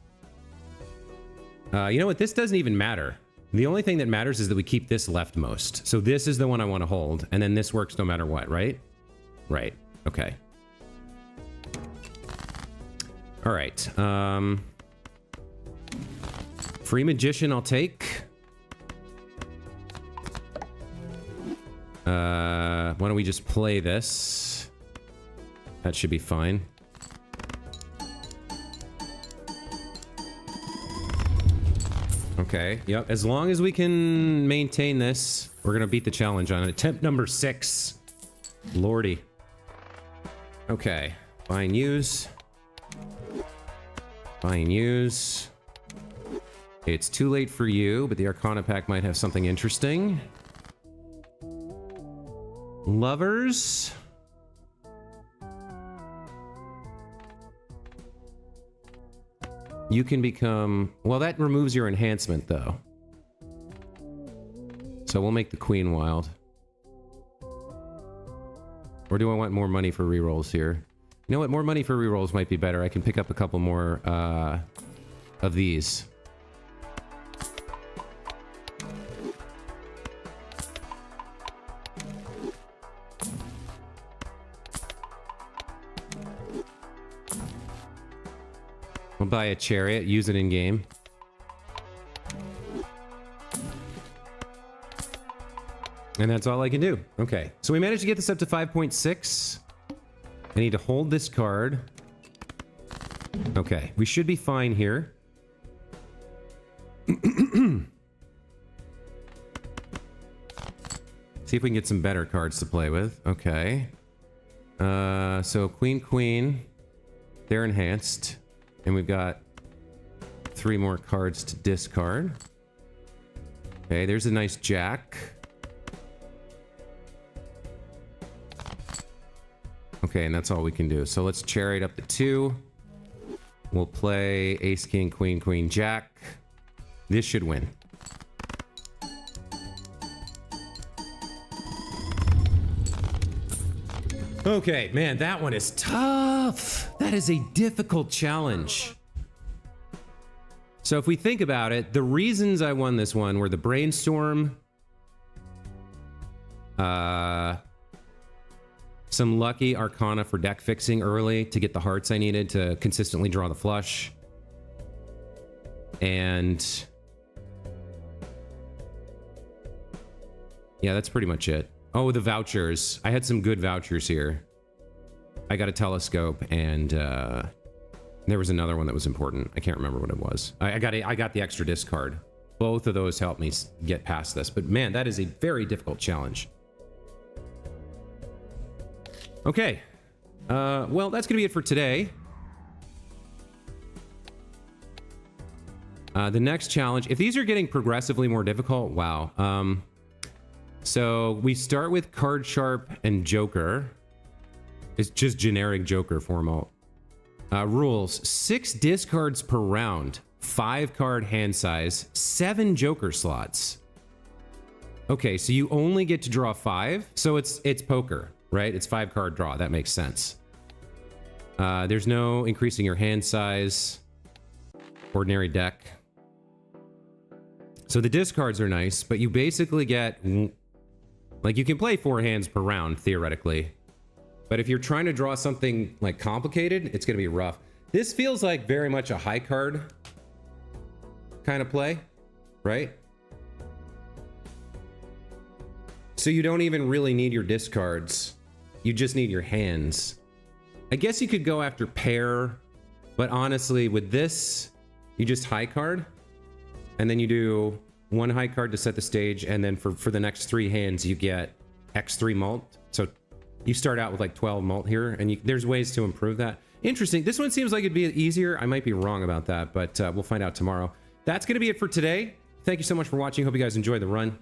You know what? This doesn't even matter. The only thing that matters is that we keep this leftmost. So this is the one I want to hold, and then this works no matter what, right? Right. Okay. All right. Free Magician I'll take. Why don't we just play this? That should be fine. Okay, yep. As long as we can maintain this, we're gonna beat the challenge on attempt number 6. Lordy. Okay, buying use. Buying use. It's too late for you, but the Arcana pack might have something interesting. Lovers. You can become... Well, that removes your enhancement, though. So we'll make the Queen wild. Or do I want more money for rerolls here? You know what? More money for rerolls might be better. I can pick up a couple more of these. We'll buy a chariot, use it in game. And that's all I can do. Okay, so we managed to get this up to 5.6. I need to hold this card. Okay, we should be fine here. See if we can get some better cards to play with. Okay. So Queen, Queen. They're enhanced. And we've got 3 more cards to discard. Okay, there's a nice Jack. Okay, and that's all we can do. So let's chariot up to 2. We'll play Ace, King, Queen, Queen, Jack. This should win. Okay, man, that one is tough. That is a difficult challenge. So if we think about it, the reasons I won this one were the brainstorm, some lucky Arcana for deck fixing early to get the hearts I needed to consistently draw the flush, and yeah, that's pretty much it. Oh, the vouchers. I had some good vouchers here. I got a telescope, and there was another one that was important. I can't remember what it was. I got the extra discard. Both of those helped me get past this. But man, that is a very difficult challenge. Okay. Well, that's going to be it for today. The next challenge, if these are getting progressively more difficult, wow. So we start with Card Sharp and Joker. It's just generic Joker format. Rules: 6 discards per round, 5 card hand size, 7 Joker slots. Okay, so you only get to draw 5. So it's poker, right? It's 5 card draw. That makes sense. There's no increasing your hand size. Ordinary deck. So the discards are nice, but you basically get... Like, you can play 4 hands per round, theoretically. But if you're trying to draw something like complicated, it's going to be rough. This feels like very much a high card kind of play, right? So you don't even really need your discards. You just need your hands. I guess you could go after pair, but honestly, with this, you just high card, and then you do one high card to set the stage, and then for the next 3 hands, you get X3 mult. So you start out with like 12 mult here, and there's ways to improve that. Interesting. This one seems like it'd be easier. I might be wrong about that, but we'll find out tomorrow. That's going to be it for today. Thank you so much for watching. Hope you guys enjoyed the run,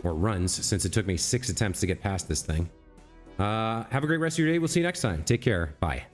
or runs, since it took me 6 attempts to get past this thing. Have a great rest of your day. We'll see you next time. Take care. Bye.